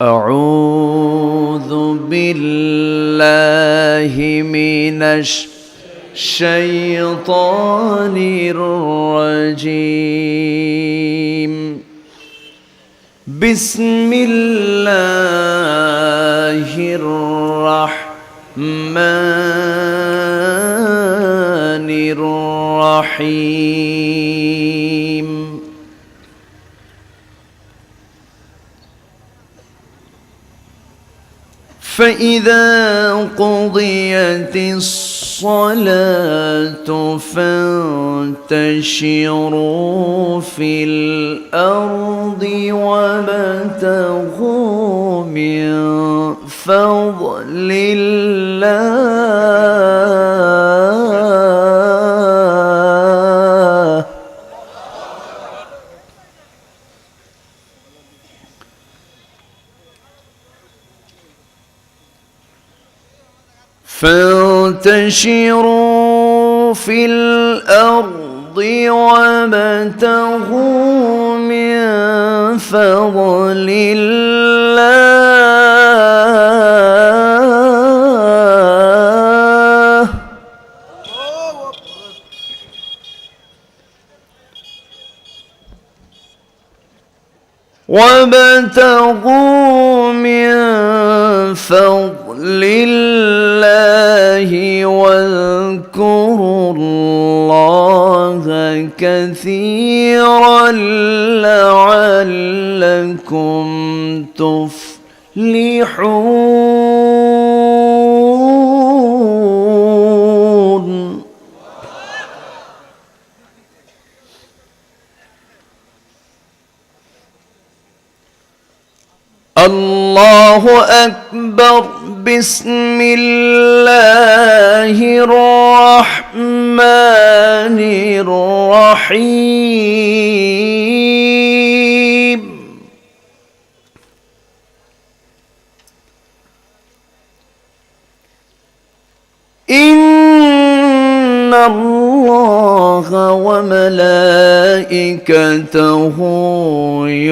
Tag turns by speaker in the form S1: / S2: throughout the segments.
S1: أعوذ بالله من الشيطان الرجيم بسم الله الرحمن الرحيم فإذا قضيت الصلاة فانتشروا في الأرض وابتغوا من فضل الله فانتشروا في الأرض وابتغوا من فضل الله وابتغوا من فضل الله واذكروا الله كثيرا لعلكم تفلحون. الله أكبر. بسم الله الرحمن الرحيم إن الله وملائكته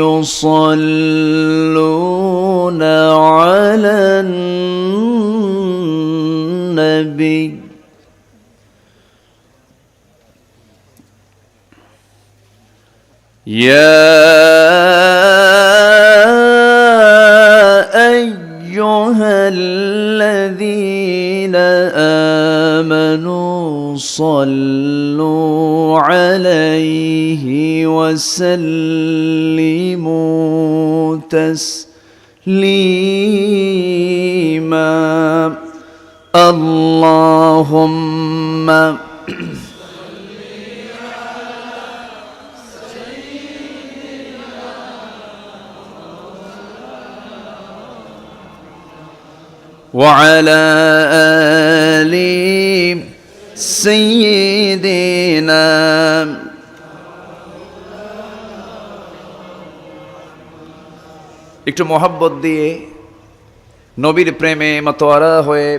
S1: يصلون على النبي يا أيها الذين آمنوا صلوا عليه وسلموا تسليما. اللهم وعلى آل سيدنا একটু মোহাব্বত দিয়ে নবীর প্রেমে মাতোয়ারা হয়ে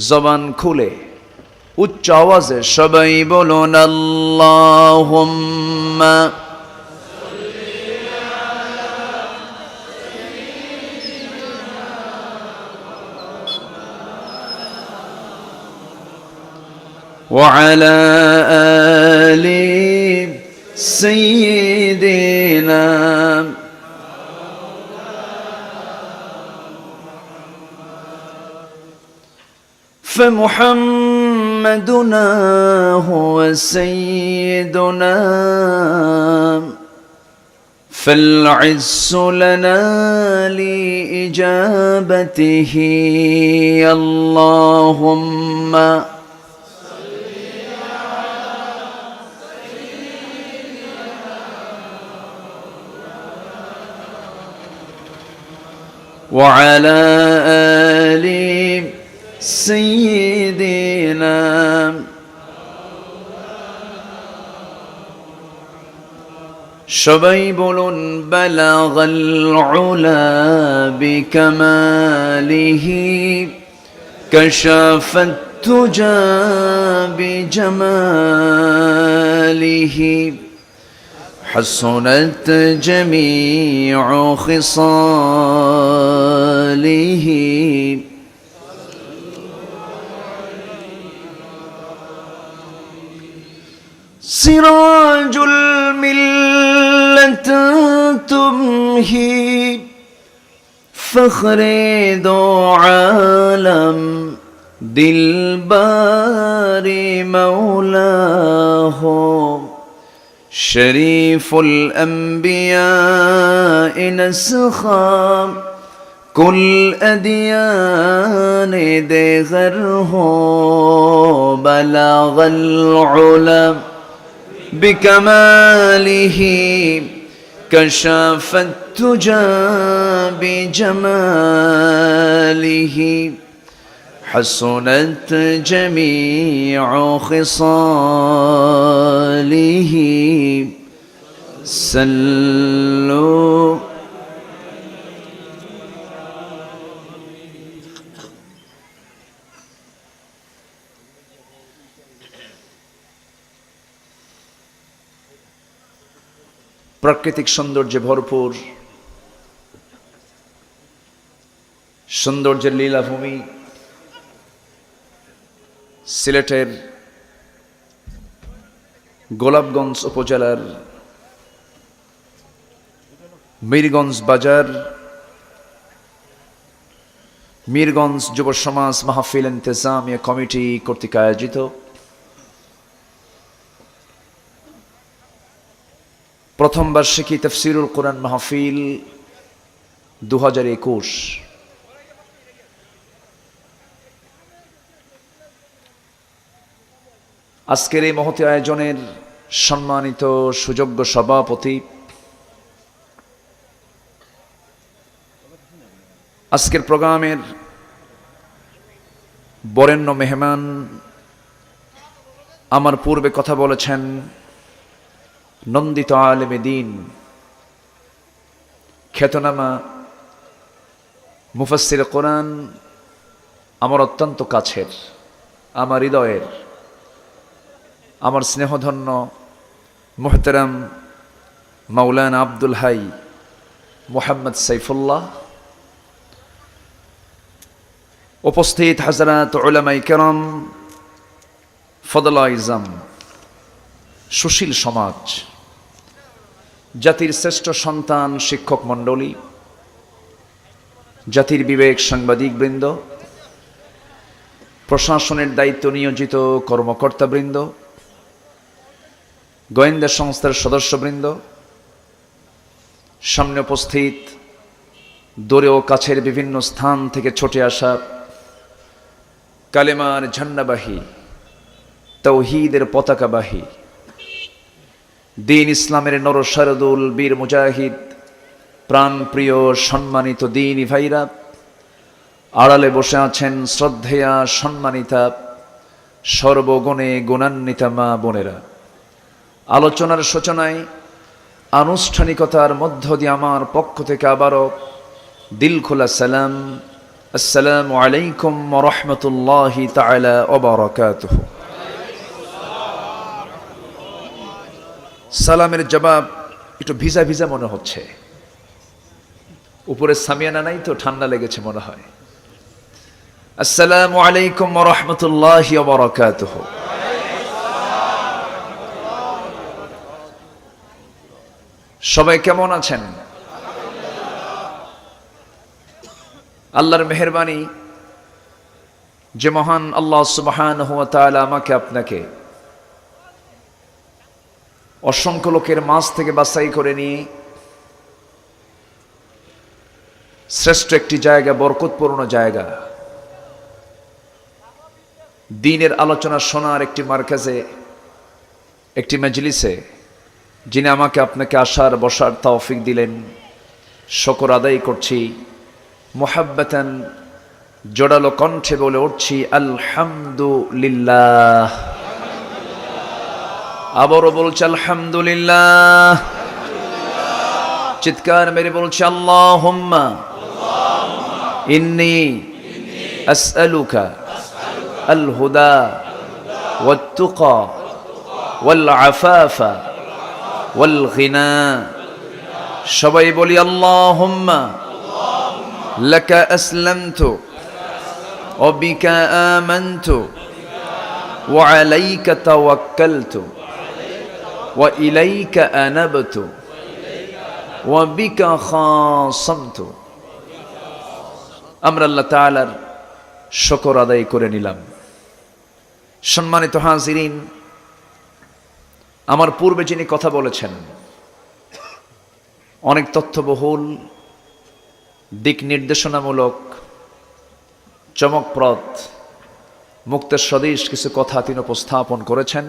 S1: জবান খুলে উচ্চ আওয়াজে সবাই বলুন আল্লাহুম্মা وعلى آل سيدنا فمحمدنا هو سيدنا فالعز لنا لإجابته. اللهم وعلى آل سيدنا সবাই বলুন বালাগাল উলা বিকামালিহি কাশাফাত তুজা বিজামালিহি حسنت جميع خصاله آله سراج الملة تمهي فخر دو عالم دلبار مولاه شريف الأنبياء نسخا كل أديان دغره بلغ العلا بكماله كشف التجى بجماله حسنت جميع خصاله صلوا প্রাকৃতিক সৌন্দর্যে ভরপুর সৌন্দর্যের লীলাভূমি সিলেটের গোলাপগঞ্জ উপজেলার মিরগঞ্জ বাজার মিরগঞ্জ যুব সমাজ মাহফিল ইন্তেজামিয়া কমিটি কর্তৃক আয়োজিত প্রথম বার্ষিকী তাফসীরুল কোরআন মাহফিল 2021। আজকের এই মহতী আয়োজনের সম্মানিত সুযোগ্য সভাপতি, আজকের প্রোগ্রামের বরেণ্য মেহমান, আমার পূর্বে কথা বলেছেন নন্দিত আলেমে দ্বীন, খ্যাতনামা মুফাসসির কোরআন, আমার অত্যন্ত কাছের, আমার হৃদয়ের, আমার স্নেহধন্য মুহতারাম মাওলানা আব্দুল হাই মুহাম্মদ সাইফুল্লাহ, উপস্থিত হযরত উলামায়ে কেরাম, ফদলা ইজাম, সুশীল সমাজ, জাতির শ্রেষ্ঠ সন্তান শিক্ষক মণ্ডলী, জাতির বিবেক সাংবাদিকবৃন্দ, প্রশাসনের দায়িত্ব নিয়োজিত কর্মকর্তাবৃন্দ, গোয়েন্দা সংস্থার সদস্যবৃন্দ, সামনে উপস্থিত দূরে ও কাছের বিভিন্ন স্থান থেকে ছুটে আসা কালেমার ঝান্ডাবাহী, তাওহীদের পতাকাবাহী, দ্বীন ইসলামের নরশারদুল বীর মুজাহিদ, প্রাণপ্রিয় সম্মানিত দ্বীনি ভাইরা, আড়ালে বসে আছেন শ্রদ্ধেয়া সম্মানিতা সর্বগুণে গুণান্বিতা মা বোনেরা, আলোচনার সূচনায় আনুষ্ঠানিকতার মধ্য দিয়ে আমার পক্ষ থেকে আবারও দিল খোলা সালাম, আসসালামু আলাইকুম ওয়া রাহমাতুল্লাহি তাআলা ওয়া বারাকাতুহু। সালামের জবাব একটু ভিজা ভিজা মনে হচ্ছে, উপরে সামিয়ানা নাই তো ঠান্ডা লেগেছে মনে হয়। আসসালামু আলাইকুম ওয়া রাহমাতুল্লাহি ওয়া বারাকাতুহু। সবাই কেমন আছেন? আল্লাহর মেহেরবানি যে মহান আল্লাহ সুবহানাহু ওয়া তাআলা আমাকে আপনাকে অসংখ্য লোকের মাঝ থেকে বাছাই করে নিয়ে শ্রেষ্ঠ একটি জায়গা, বরকতপূর্ণ জায়গা, দ্বীনের আলোচনা শোনার একটি মারকাজে, একটি মজলিসে যিনি আমাকে আপনাকে আসার বসার তৌফিক দিলেন, শুকর আদায় করছি। মুহাব্বাতান জোড়ালো কণ্ঠে বলে উঠছি আলহামদুলিল্লাহ। আবারও বলছি আলহামদুলিল্লাহ। চিৎকার মেরে বলছি আল্লাহুম্মা ইন্নী আসআলুকা আল হুদা ওয়াত তুকা ওয়াল আফাফা ওয়াল গিনা। সবাই বলি আল্লাহুম্মা লাকা আসলামতু ওয়া বিকা আমানতু ওয়া আলাইকা তাওয়াক্কালতু ওয়া ইলাইকা আনাবতু ওয়া বিকা খাসামতু। আমরা আল্লাহ তাআলার শুকর আদায় করে নিলাম। সম্মানিত হাজিরিন, আমার পূর্বে যিনি কথা বলেছেন অনেক তথ্যবহুল, দিক নির্দেশনামূলক, চমকপ্রদ, মুক্তের সদৃশ কিছু কথা তিনি উপস্থাপন করেছেন।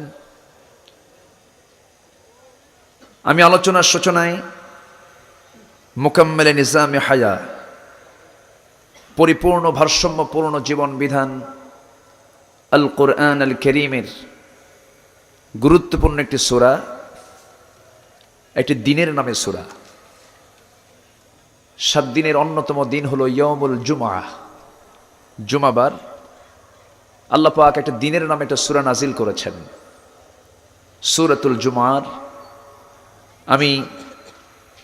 S1: আমি আলোচনার সূচনায় মুকাম্মেলে নিজামে হায়া, পরিপূর্ণ ভারসাম্যপূর্ণ জীবন বিধান আল কোরআন আল কারীমের গুরুত্বপূর্ণ একটি সূরা, একটি দিনের নামে সূরা। 7 দিনের অন্যতম দিন হলো ইয়াউমুল জুমআহ, জুমাবার। আল্লাহ পাক একটা দিনের নামে একটা সূরা নাজিল করেছেন, সূরাতুল জুমআর। আমি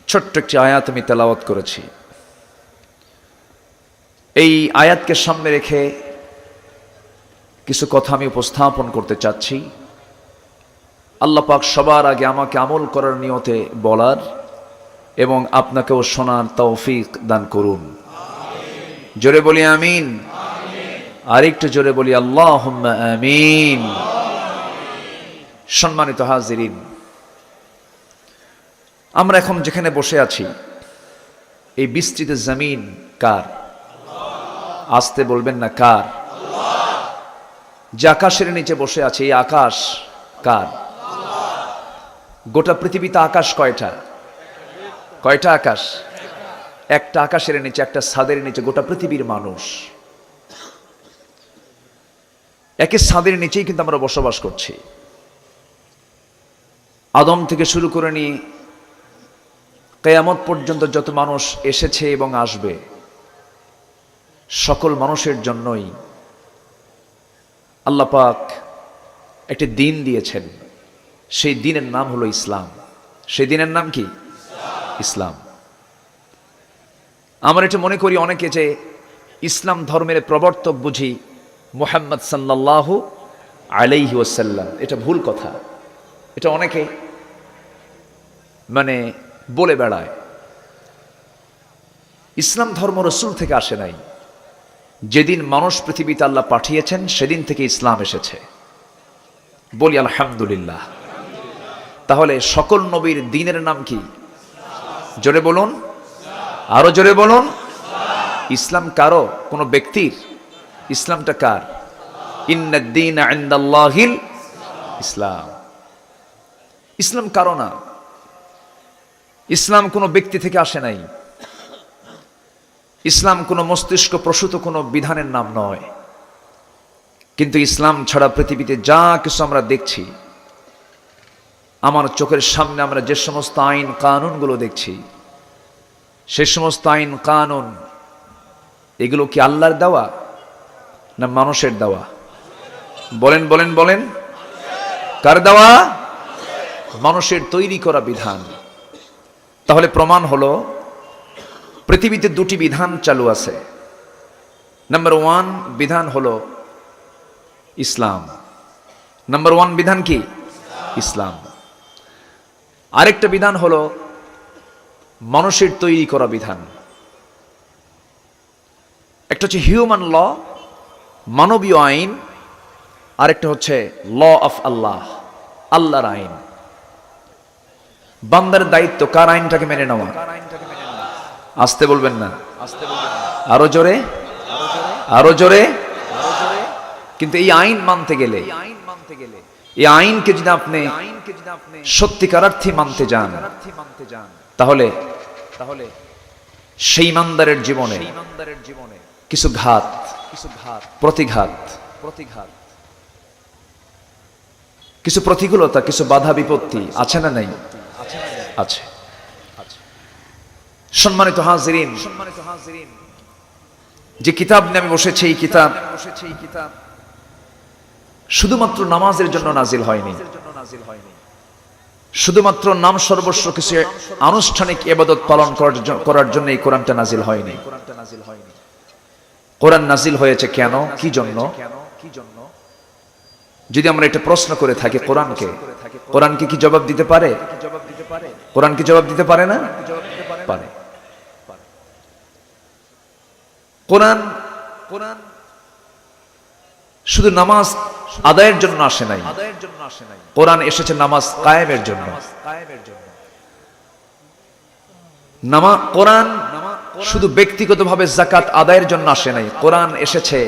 S1: ছোট্ট একটি আয়াত আমি তেলাওয়াত করেছি। এই আয়াতকে সামনে রেখে কিছু কথা আমি উপস্থাপন করতে চাচ্ছি। আল্লাহ পাক সবার আগে আমাকে আমল করার নিয়তে বলার এবং আপনাকেও শোনার তৌফিক দান করুন। জোরে বলি আমিন। আরেকটু জোরে বলি আল্লাহুম্মা আমিন। সম্মানিত হাজিরিন, আমরা এখন যেখানে বসে আছি এই বিস্তৃত জমিন কার? আসতে বলবেন না কার? যে আকাশের নিচে বসে আছে এই আকাশ কার? গোটা পৃথিবীতে আকাশ কয়টা? কয়টা আকাশ? একটা আকাশের নিচে, একটা ছাদের নিচে গোটা পৃথিবীর মানুষ। একই ছাদের নিচেই কিন্তু আমরা বসবাস করছি। আদম থেকে শুরু করে নিয়ে কিয়ামত পর্যন্ত যত মানুষ এসেছে এবং আসবে, সকল মানুষের জন্যই আল্লাহ পাক একটি দিন দিয়েছেন। সেই দিনের নাম হলো ইসলাম। সেই দিনের নাম কি? ইসলাম। আমরা এটা মনে করি অনেকে যে ইসলাম ধর্মের প্রবর্তক বুঝি মুহাম্মদ সাল্লাল্লাহু আলাইহি ওয়াসাল্লাম। এটা ভুল কথা। এটা অনেকে বলে বেড়ায়। ইসলাম ধর্ম রাসূল থেকে আসে নাই। যেদিন মানুষ পৃথিবীতে আল্লাহ পাঠিয়েছেন সেদিন থেকে ইসলাম এসেছে। বলি আলহামদুলিল্লাহ। তাহলে সকল নবীর দ্বীনের নাম কি? জোরে বলুন, আরো জোরে বলুন। ইসলাম কারো, কোনো ব্যক্তির? ইসলামটা কার? ইন্নাদ দীনা ইনদাল্লাহিল ইসলাম। ইসলাম কারো না। ইসলাম কোনো ব্যক্তি থেকে আসে নাই। ইসলাম কোনো মস্তিষ্ক প্রসূত কোনো বিধানের নাম নয়। কিন্তু ইসলাম ছাড়া পৃথিবীতে যা কিছু আমরা দেখছি, আমার চোখের সামনে আমরা যে সমস্ত আইন কানুনগুলো দেখছি, সে সমস্ত আইন কানুন এগুলো কি আল্লাহর দেওয়া না মানুষের দেওয়া? বলেন বলেন বলেন। কার দেওয়া? মানুষের তৈরি করা বিধান। তাহলে প্রমাণ হলো পৃথিবীতে 2টি বিধান চালু আছে। নাম্বার 1 বিধান হলো ইসলাম। নাম্বার 1 বিধান কি? ইসলাম। আরেকটা বিধান হলো মানুষের তৈরি করা বিধান। একটা হচ্ছে হিউম্যান ল, মানবীয় আইন। আরেকটা হচ্ছে ল অফ আল্লাহ, আল্লাহর আইন। বান্দার দায়িত্ব কার আইনটাকে মেনে নেওয়া? আসতে বলবেন না, আরো জোরে, আরো জোরে। কিন্তু এই আইন মানতে গেলে, এই আইনকে যদি আপনি সত্যিকারার্থে মানতে যান, তাহলে সেই ইমানদারের জীবনে কিছু ঘাত, প্রতিঘাত, কিছু প্রতিকূলতা, কিছু বাধা বিপত্তি আছে না নাই? আছে। সম্মানিত হাজিরিন, যে কিতাব নিয়ে আমি বসেছি এই কিতাব শুধুমাত্র নামাজের জন্য নাজিল হয়নি, শুধুমাত্র নাম সর্বস্ব কিছু আনুষ্ঠানিক ইবাদত পালন করার জন্য এই কোরআনটা নাজিল হয়নি। কোরআন নাজিল হয়েছে কেন, কি জন্য? যদি আমরা এটা প্রশ্ন করে থাকি কোরআনকে কি জবাব দিতে পারে? কোরআন কি জবাব দিতে পারে না? পারে। কোরআন শুধু নামাজ আদায়ের জন্য আসে নাই, কোরআন এসেছে নামাজ কায়েমের জন্য। কোরআন শুধু ব্যক্তিগতভাবে যাকাত আদায়ের জন্য আসে নাই, কোরআন এসেছে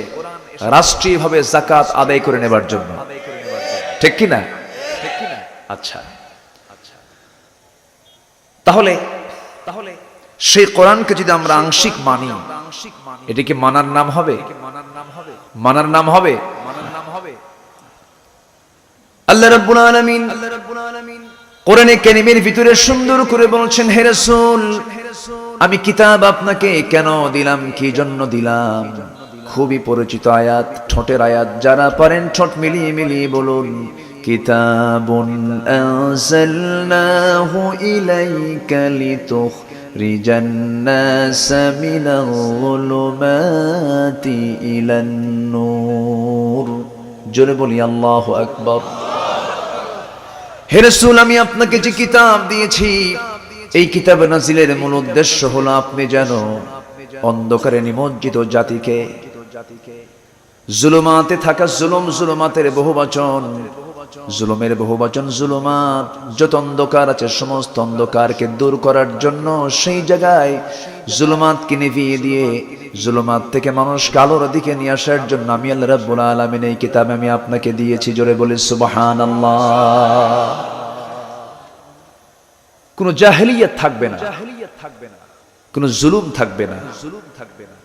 S1: রাষ্ট্রীয়ভাবে যাকাত আদায় করে নেবার জন্য। ঠিক কি না? আচ্ছা, তাহলে সেই কোরআনকে যদি আমরা আংশিক মানি, এটা কি মানার নাম হবে? মানার নাম হবে? আল্লাহ রাব্বুল আলামিন কোরআনে কারীমের ভিতরে সুন্দর করে বলছেন, হে রাসূল, আমি কিতাব আপনাকে কেন দিলাম, কি জন্য দিলাম? খুবই পরিচিত আয়াত, ঠোঁটের আয়াত, যারা পারেন ঠোঁট মিলিয়ে মিলিয়ে বলুন, কিতাবুন আনজালনাহু ইলাইকা লিতুখরিজান নাসা মিনাল যুলুমাতি ইলান নূর। জোরে বলি আল্লাহু আকবার। হে রাসূল, আমি আপনাকে যে কিতাব দিয়েছি, এই কিতাব নাজিলের মূল উদ্দেশ্য হলো আপনি যেন অন্ধকারে নিমজ্জিত জাতিকে, জুলুমাতে থাকা, জুলুমাতের বহুবচন, জুলুমের বহুবচন জুলুমাত, যত অন্ধকার আছে সমস্ত অন্ধকারকে দূর করার জন্য সেই জায়গায় জুলুমাতকে নিভিয়ে দিয়ে জুলুমাত থেকে মানুষকে আলোর দিকে নিয়ে আসার জন্য আমি আল্লাহ রাব্বুল আলামিন এই কিতাব আমি আপনাকে দিয়েছি। জোরে বলি সুবহানাল্লাহ। কোনো জাহেলিয়াত থাকবে না, কোনো জুলুম থাকবে না,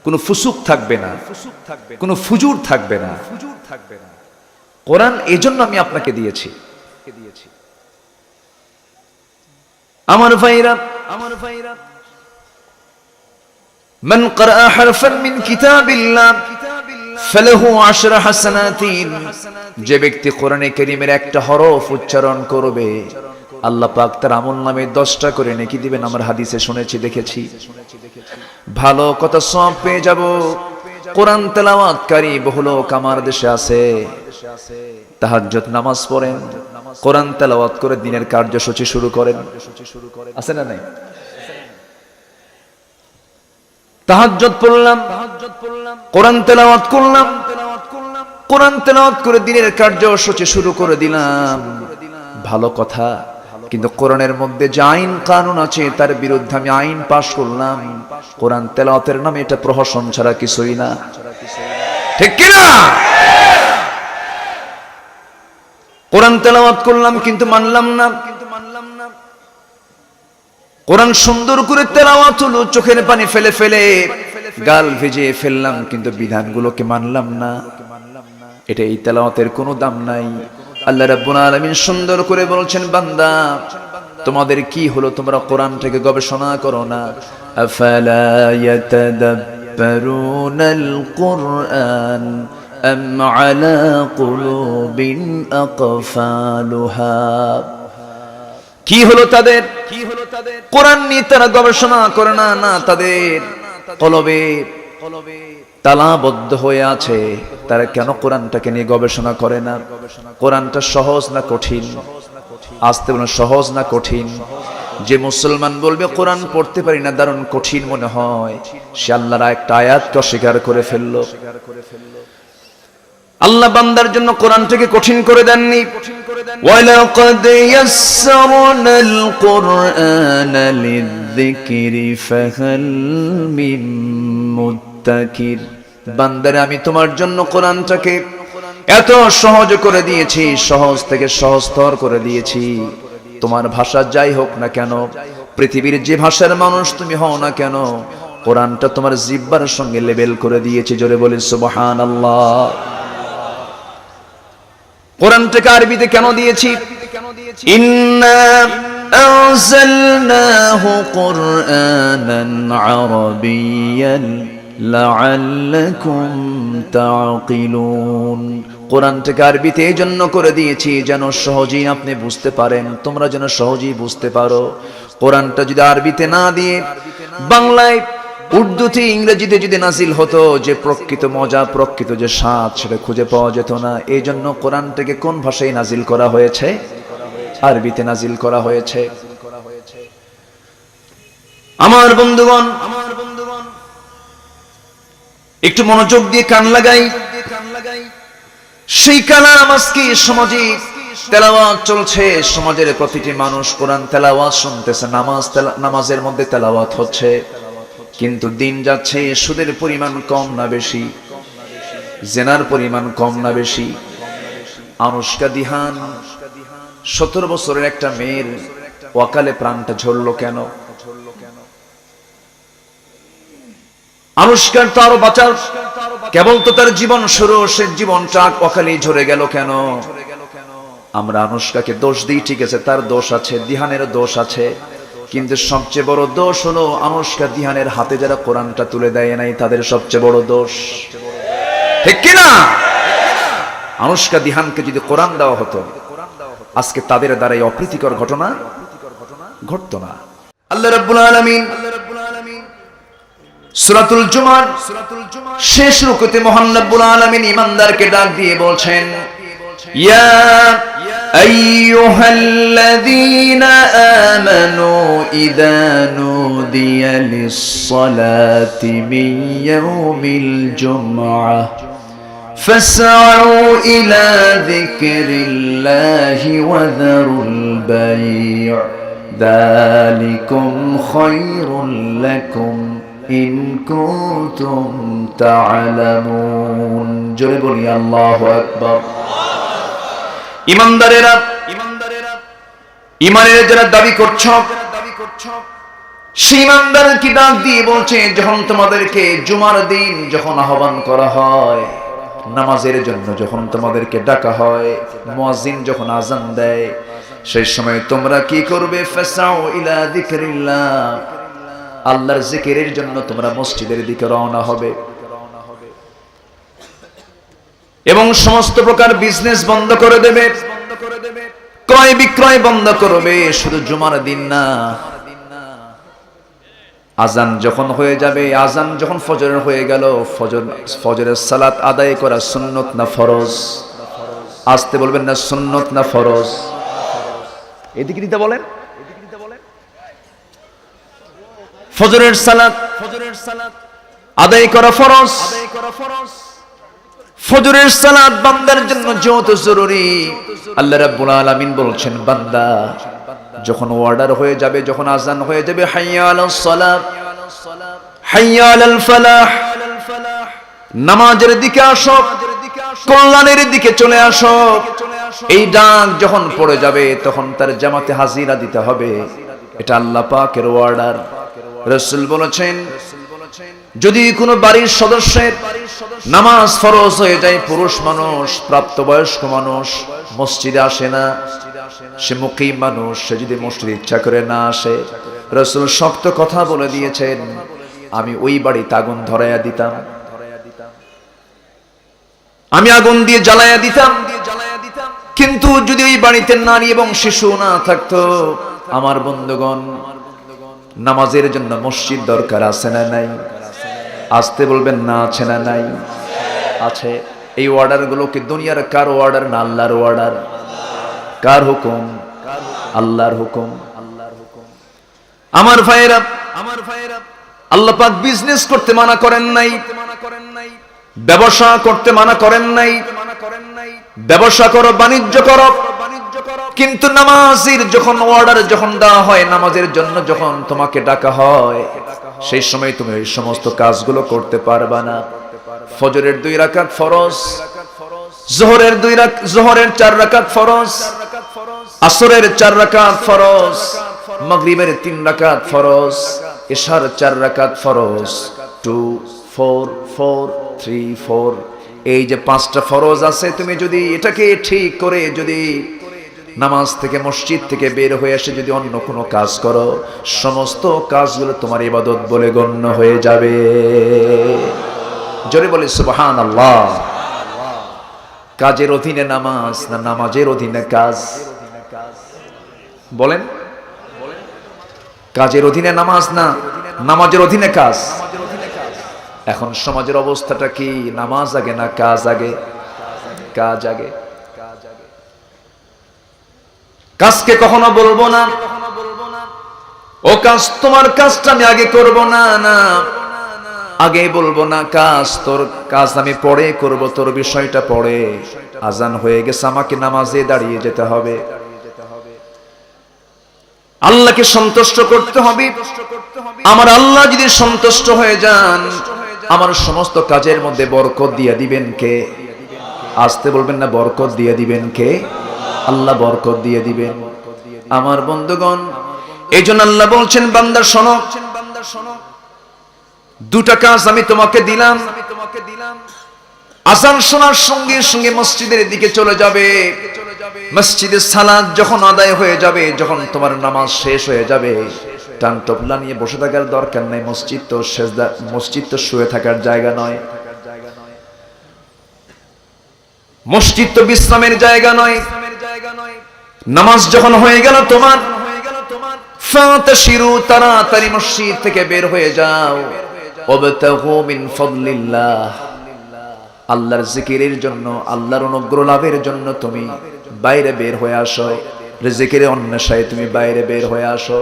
S1: কোনো ফুসুক থাকবে না, কোনো ফুজুর থাকবে না। কোরআন এজন্য আমি আপনাকে দিয়েছি। আমার ভাইরা, মান ক্বারা হারফান মিন কিতাবিল্লাহ ফালাহু 10 হাসানাতিন, যে ব্যক্তি কোরআনে কারীমের একটা হরফ উচ্চারণ করবে আল্লাহ পাক তার আমলনামে 10টা করে নেকি দিবেন। আমরা হাদিসে শুনেছি, দেখেছি। ভালো কথা সব পেয়ে যাব। কোরআন তেলাওয়াতকারী বহু লোক আমার দেশে আছে, তাহাজ্জুদ নামাজ পড়েন, কোরআন তেলাওয়াত করে দিনের কার্যসূচি শুরু করেন, আছে না নাই? তাহাজ্জুদ পড়লাম, কোরআন তেলাওয়াত করলাম, কোরআন তেলাওয়াত করে দিনের কার্যসূচি শুরু করে দিলাম, ভালো কথা। কিন্তু কোরআনের মধ্যে যে আইন কানুন আছে তার বিরুদ্ধে আমি আইন পাশ করলাম, কোরআন তেলাওয়াতের নামে এটা প্রহসন ছাড়া কিছুই না। ঠিক কি না? কোরআন তেলাওয়াত করলাম কিন্তু মানলাম না, কোরআন সুন্দর করে তেলাওয়াত হলো, চোখের পানি ফেলে ফেলে গাল ভিজিয়ে ফেললাম, কিন্তু বিধানগুলোকে মানলাম না। এটা এই তেলাওয়াতের কোনো দাম নাই। আল্লাহ রাব্বুল আলামিন সুন্দর করে বলছেন, বান্দা তোমাদের কি হলো, তোমরা কোরআনটাকে গবেষণা করো না। আফালা ইয়াতাদাব্বারুনাল কুরআন আম আলা কুলুবিন আকফালুহা। কি হলো তাদের? কোরআন নিয়ে তারা গবেষণা করে না, না তাদের কলবে তালাবদ্ধ হয়ে আছে। তারা কেন কোরআনটাকে নিয়ে গবেষণা করে না? কোরআনটা সহজ না কঠিন? আসতে বলুন, সহজ না কঠিন? যে মুসলমান বলবে কোরআন পড়তে পারি না, দারুণ কঠিন মনে হয়, সে আল্লাহর একটা আয়াতকে অস্বীকার করে ফেললো। আল্লাহ বান্দার জন্য কোরআনটাকে কঠিন করে দেননি। ওয়ালাকাদ ইয়াসসারনাল কুরআনা লিযিকরি ফাহাল মিন মুদ্দাকির। বান্দারে আমি তোমার জন্য কোরআনটাকে এত সহজ করে দিয়েছি, সহজ থেকে সহজতর করে দিয়েছি। তোমার ভাষা যাই হোক না কেন, পৃথিবীর যে ভাষার মানুষ তুমি হও না কেন, কোরআনটা তোমার জিহ্বার সঙ্গে লেবেল করে দিয়েছি। জোরে বলি সুবহানাল্লাহ। কোরআনটাকে আরবিতে কেন দিয়েছি? ইন্না আনজালনাহু কুরআনান আরাবিয়্যান লাআল্লাকুম তাআকিলুন। কোরআনটাকে আরবিতে এই জন্য করে দিয়েছি যেন সহজেই আপনি বুঝতে পারেন, তোমরা যেন সহজেই বুঝতে পারো। কোরআনটা যদি আরবিতে না দিয়ে বাংলায়, উর্দুতে, ইংরেজিতে যদি নাজিল হতো, যে প্রকৃত মজা, প্রকৃত যে স্বাদ, সেটা খুঁজে পাওয়া যেত না। এই জন্য কোরআনটাকে কোন ভাষায় নাজিল করা হয়েছে? আরবিতে নাজিল করা হয়েছে। আমার বন্ধুগণ, একটু মনোযোগ দিয়ে কান লাগাই। সেই কালাম আজকে সমাজে তেলাওয়াত চলছে, সমাজের প্রতিটি মানুষ কোরআন তেলাওয়াত শুনতেছে, নামাজের মধ্যে তেলাওয়াত হচ্ছে। কিন্তু দিন যাচ্ছে, সুদের পরিমাণ কম না বেশি? জেনার পরিমাণ কম না বেশি? আনুশকা দিহান 17 বছরের একটা মেয়ের ওয়াকালে প্রাণটা ঝরলো কেন? আনুশকার তো আরো বাঁচার, কেবল তো তার জীবন শুরু, সে জীবনটা ওয়াকালেই ঝরে গেল কেন? আমরা আনুশকাকে দোষ দিই, ঠিক আছে, তার দোষ আছে, দিহানের দোষ আছে, কিন্তু সবচেয়ে বড় দোষ হলো আনুশকা দিহানের হাতে যারা কোরআনটা তুলে দেয় নাই, তাদের সবচেয়ে বড় দোষ, ঠিক কিনা? আনুশকা দিহানকে যদি কোরআন দেওয়া হতো, আজকে তাদের দ্বারা এই অপ্রীতিকর ঘটনা ঘটতো না। আল্লাহ রাব্বুল আলামিন সূরাতুল জুমার শেষ রুকুতে মহান রাব্বুল আলামিন ঈমানদারকে ডাক দিয়ে বলছেন, ইয়া আইয়ুহাল্লাযীনা আমানু ইযা নুদিয়া লিস-সালাতি মিন ইয়াউমিল জুমআহ ফাসআউ ইলা যিকরিল্লাহি ওয়া যারুল বাই' যালিকুম খায়রুল লাকুম ইন কুনতুম তা'লামুন। জোরে বলি আল্লাহু আকবার। ইমানদারেরা, ইমানের যারা দাবি করছো, সেই ইমানদার কি ডাক দিয়ে বলছে, যখন তোমাদেরকে জুমার দিন যখন আহ্বান করা হয়, নামাজের জন্য যখন তোমাদেরকে ডাকা হয়, মুয়াজ্জিন যখন আযান দেয়, সেই সময় তোমরা কি করবে? ফাসাউ ইলা যিকরিল্লাহ, আল্লাহর জিকিরের জন্য তোমরা মসজিদের দিকে রওনা হবে, এবং সমস্ত প্রকার বিজনেস বন্ধ করে দেবে, ক্রয় বিক্রয় বন্ধ করবে। শুধু জুমার দিন না, আজান যখন হয়ে যাবে, আজান যখন ফজরের হয়ে গেল, ফজরের সালাত আদায় করা সুন্নত না ফরজ? আসতে বলবেন না, সুন্নত না ফরজ? এদিকে দিতে বলেন। ফজরের সালাত আদায় করা ফরজ। ফজরের সালাত বান্দার জন্য যত জরুরি, আল্লাহ রাব্বুল আলামিন বলছেন, বান্দা যখন অর্ডার হয়ে যাবে, যখন আযান হয়ে যাবে, হাইয়া আলাস সালাত, হাইয়া আলাল ফালাহ, নামাজের দিকে আসো, কল্যাণের দিকে চলে আসো, এই ডাক যখন পড়ে যাবে, তখন তার জামাতে হাজিরা দিতে হবে। এটা আল্লাহ পাকের অর্ডার। রাসূল বলেছেন, যদি কোনো বাড়ির সদস্যের নামাজ ফরজ হয়ে যায়, পুরুষ মানুষ, প্রাপ্তবয়স্ক মানুষ মসজিদে আসে না, সে মুকিম মানুষ, সে যদি মসজিদে ইচ্ছা করে না আসে, রাসূল শক্ত কথা বলে দিয়েছেন, আমি ওই বাড়িতে আগুন ধরাইয়া দিতাম, আমি আগুন দিয়ে জ্বালাইয়া দিতাম। কিন্তু যদি ওই বাড়িতে নারী এবং শিশু না থাকতো, আমার বন্ধুগণ, নামাজের জন্য মসজিদ দরকার আছে না নাই? আসতে বলবেন না, আছে না নাই? আছে। এই অর্ডার গুলো কি দুনিয়ার কার অর্ডার না আল্লাহর অর্ডার? কার হুকুম? আল্লাহর হুকুম। আমার ভাইয়েরা, আল্লাহ পাক বিজনেস করতে মানা করেন নাই, ব্যবসা করতে মানা করেন নাই, ব্যবসা করো, বাণিজ্য করো, কিন্তু নামাজের যখন অর্ডার যখন দেওয়া হয়, নামাজের জন্য যখন তোমাকে ডাকা হয়, সেই সময় তুমি এই সমস্ত কাজগুলো করতে পারবা না। ফজরের 2 রাকাত ফরজ, যোহরের 4 রাকাত ফরজ, আসরের 4 রাকাত ফরজ, মাগরিবের 3 রাকাত ফরজ, ইশার 4 রাকাত ফরজ, 2 4 4 3 4, এই যে 5টা ফরজ আছে, তুমি যদি এটাকে ঠিক করে যদি নামাজ থেকে, মসজিদ থেকে বের হয়ে এসে যদি অন্য কোনো কাজ করো, সমস্ত কাজগুলো তোমার ইবাদত বলে গণ্য হয়ে যাবে। জোরে বলি সুবহানাল্লাহ। কাজের অধীনে নামাজ না নামাজের অধীনে কাজ? বলেন, কাজের অধীনে নামাজ না নামাজের অধীনে কাজ? এখন সমাজের অবস্থাটা কি? নামাজ আগে না কাজ আগে? কাজ আগে। কাজকে কখনো বলবো না ও কাজ তোমার কাজটা আমি আগে করব না, না আগে বলবো না কাজ তোর কাজ আমি পরে করব, তোর বিষয়টা পরে। আজান হয়ে গেছে, আমাকে নামাজে দাঁড়িয়ে যেতে হবে, আল্লাহকে সন্তুষ্ট করতে হবে। আমার আল্লাহ যদি সন্তুষ্ট হয়ে যান, আমার সমস্ত কাজের মধ্যে বরকত দিয়ে দিবেন কে? আসতে বলবেন না, বরকত দিয়ে দিবেন কে? আল্লাহ বরকত দিয়ে দিবেন। আমার বন্ধুগণ, এই জন্য আল্লাহ বলছেন, বান্দা শোনো, দুটা কাজ আমি তোমাকে দিলাম। আজান শোনার সঙ্গে সঙ্গে মসজিদের দিকে চলে যাবে। মসজিদের সালাত যখন আদায় হয়ে যাবে, যখন তোমার নামাজ শেষ হয়ে যাবে, টান টপলা নিয়ে বসে থাকার দরকার নাই। মসজিদ তো সেজদা, মসজিদ তো শুয়ে থাকার জায়গা নয়, মসজিদ তো বিশ্রামের জায়গা নয়। নামাজ যখন হয়ে গেল তোমার, ফাতাশিরু, তাড়াতাড়ি মসজিদ থেকে বের হয়ে যাও। ওয়াবতাগু মিন ফাদলিল্লাহ, আল্লাহর জিকিরের জন্য, আল্লাহর অনুগ্রহ লাভের জন্য তুমি বাইরে বের হয়ে আসো। রিজিকের অন্বেষায় তুমি বাইরে বের হয়ে আসো,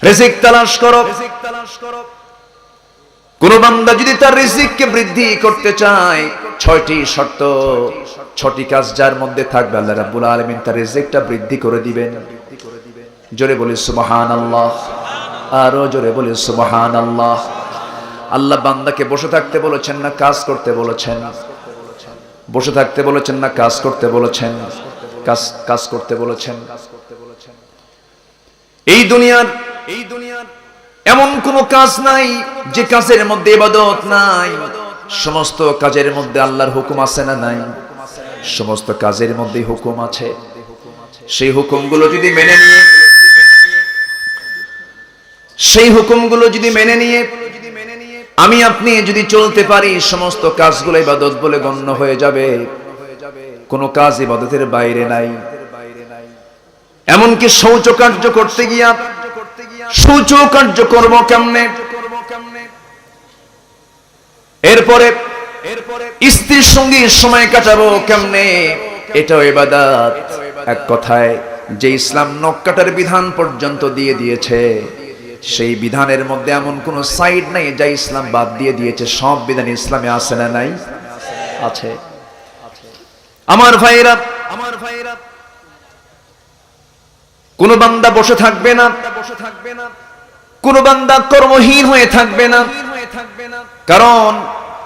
S1: রিজিক তালাশ করো। কোন বান্দা যদি তার রিজিককে বৃদ্ধি করতে চায়, 6টি শর্ত, 6টি কাজ যার মধ্যে থাকবে, আল্লাহ রাব্বুল আলামিন তার রিজিকটা বৃদ্ধি করে দিবেন। জোরে বলি সুবহানাল্লাহ, আরো জোরে বলি সুবহানাল্লাহ। আল্লাহ বান্দাকে বসে থাকতে বলেছেন না কাজ করতে বলেছেন? বসে থাকতে বলেছেন না কাজ করতে বলেছেন? কাজ করতে বলেছেন। এই দুনিয়ার এমন কোন কাজ নাই যে কাজের মধ্যে ইবাদত নাই। সমস্ত কাজের মধ্যে আল্লাহর হুকুম আছে না নাই? সমস্ত কাজের মধ্যে হুকুম আছে। সেই হুকুমগুলো যদি মেনে নিয়ে, সেই হুকুমগুলো যদি মেনে নিয়ে আমি আপনি যদি চলতে পারি, সমস্ত কাজগুলো ইবাদত বলে গণ্য হয়ে যাবে। কোন কাজ ইবাদতের বাইরে নাই। এমনকি শৌচকার্য করতে গিয়া, শৌচকার্য করব কেমনে, এরপরে স্ত্রীর সঙ্গে সময় কাটাবো কেমনে, এটাও ইবাদত। এক কথায় যে ইসলাম নখ কাটার বিধান পর্যন্ত দিয়ে দিয়েছে, সেই বিধানের মধ্যে এমন কোন সাইড নাই যা ইসলাম বাদ দিয়ে দিয়েছে। সব বিধান ইসলামে আছে না নাই? আছে। আমার ভাইরা, কোন বান্দা বসে থাকবে না, কোন বান্দা কর্মহীন হয়ে থাকবে না। কারণ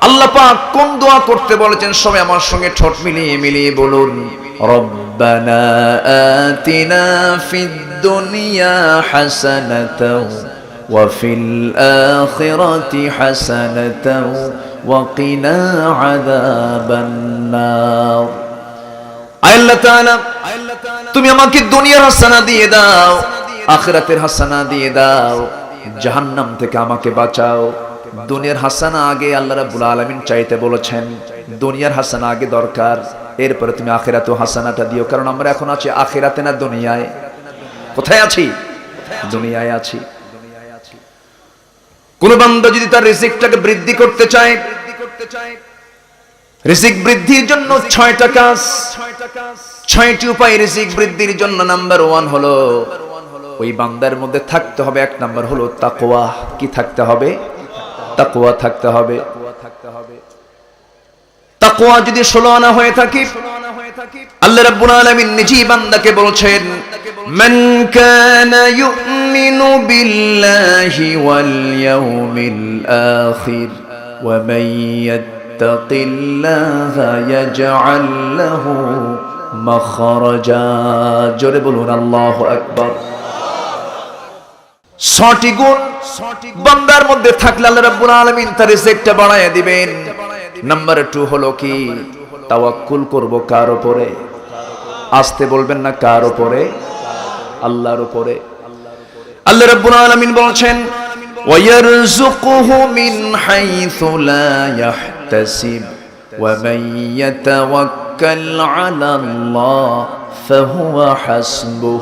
S1: আল্লাহ পাক কোন দোয়া করতে বলেছেন, সবাই আমার সঙ্গে ঠোঁট মিলিয়ে মিলিয়ে বলুন, রব্বানা আতিনা ফিদ দুনিয়া হাসানাতাও ওয়া ফিল আখিরাতি হাসানাতাও ওয়া কিনা আযাবান নার। আল্লাহ তাআলা, তুমি আমাকে দুনিয়ার হাসানা দিয়ে দাও, আখিরাতের হাসানা দিয়ে দাও, জাহান্নাম থেকে আমাকে বাঁচাও। দুনিয়ার হাসানা আগে আল্লাহ রাব্বুল আলামিন চাইতে বলেছেন। দুনিয়ার হাসানা আগে দরকার, এরপরে তুমি আখিরাতেও হাসানাটা দিও। কারণ আমরা এখন আছি আখিরাতে না দুনিয়ায়? কোথায় আছি? দুনিয়ায় আছি। কোন বান্দা যদি তার রিজিকটাকে বৃদ্ধি করতে চায়, রিজিক বৃদ্ধির জন্য 6টা কাজ, 6টি উপায় রিজিক বৃদ্ধির জন্য। নাম্বার 1 হলো, ওই বান্দার মধ্যে থাকতে হবে, 1 নাম্বার হলো তাকওয়া। কি থাকতে হবে? তাকওয়া থাকতে হবে। তাকওয়া যদি 16 আনা হয়ে থাকে, আল্লাহ রাব্বুল আলামিন নিজেই বান্দাকে বলছেন, মান কানা ইউমিনু বিল্লাহি ওয়াল ইয়াউমিল আখির ওয়া মান ইয়াত্তাকিল্লাহা ইয়াজআল লাহু মাখরাজা। জোরে বলুন আল্লাহু আকবার। 6টি গুণ বান্দার মধ্যে থাকলে আল্লাহ রাব্বুল আলামিন তার রিজিকটা বাড়ায় দিবেন। নাম্বার 2 হলো কি? তাওয়াক্কুল করব কার উপরে? আসতে বলবেন না, কার উপরে? আল্লাহর উপরে। আল্লাহ রাব্বুল আলামিন বলেছেন, ওয়ায়ারযুকুহু মিন হাইসু লা ইয়াহতাসিব ومن يتوكل على الله فهو حسبه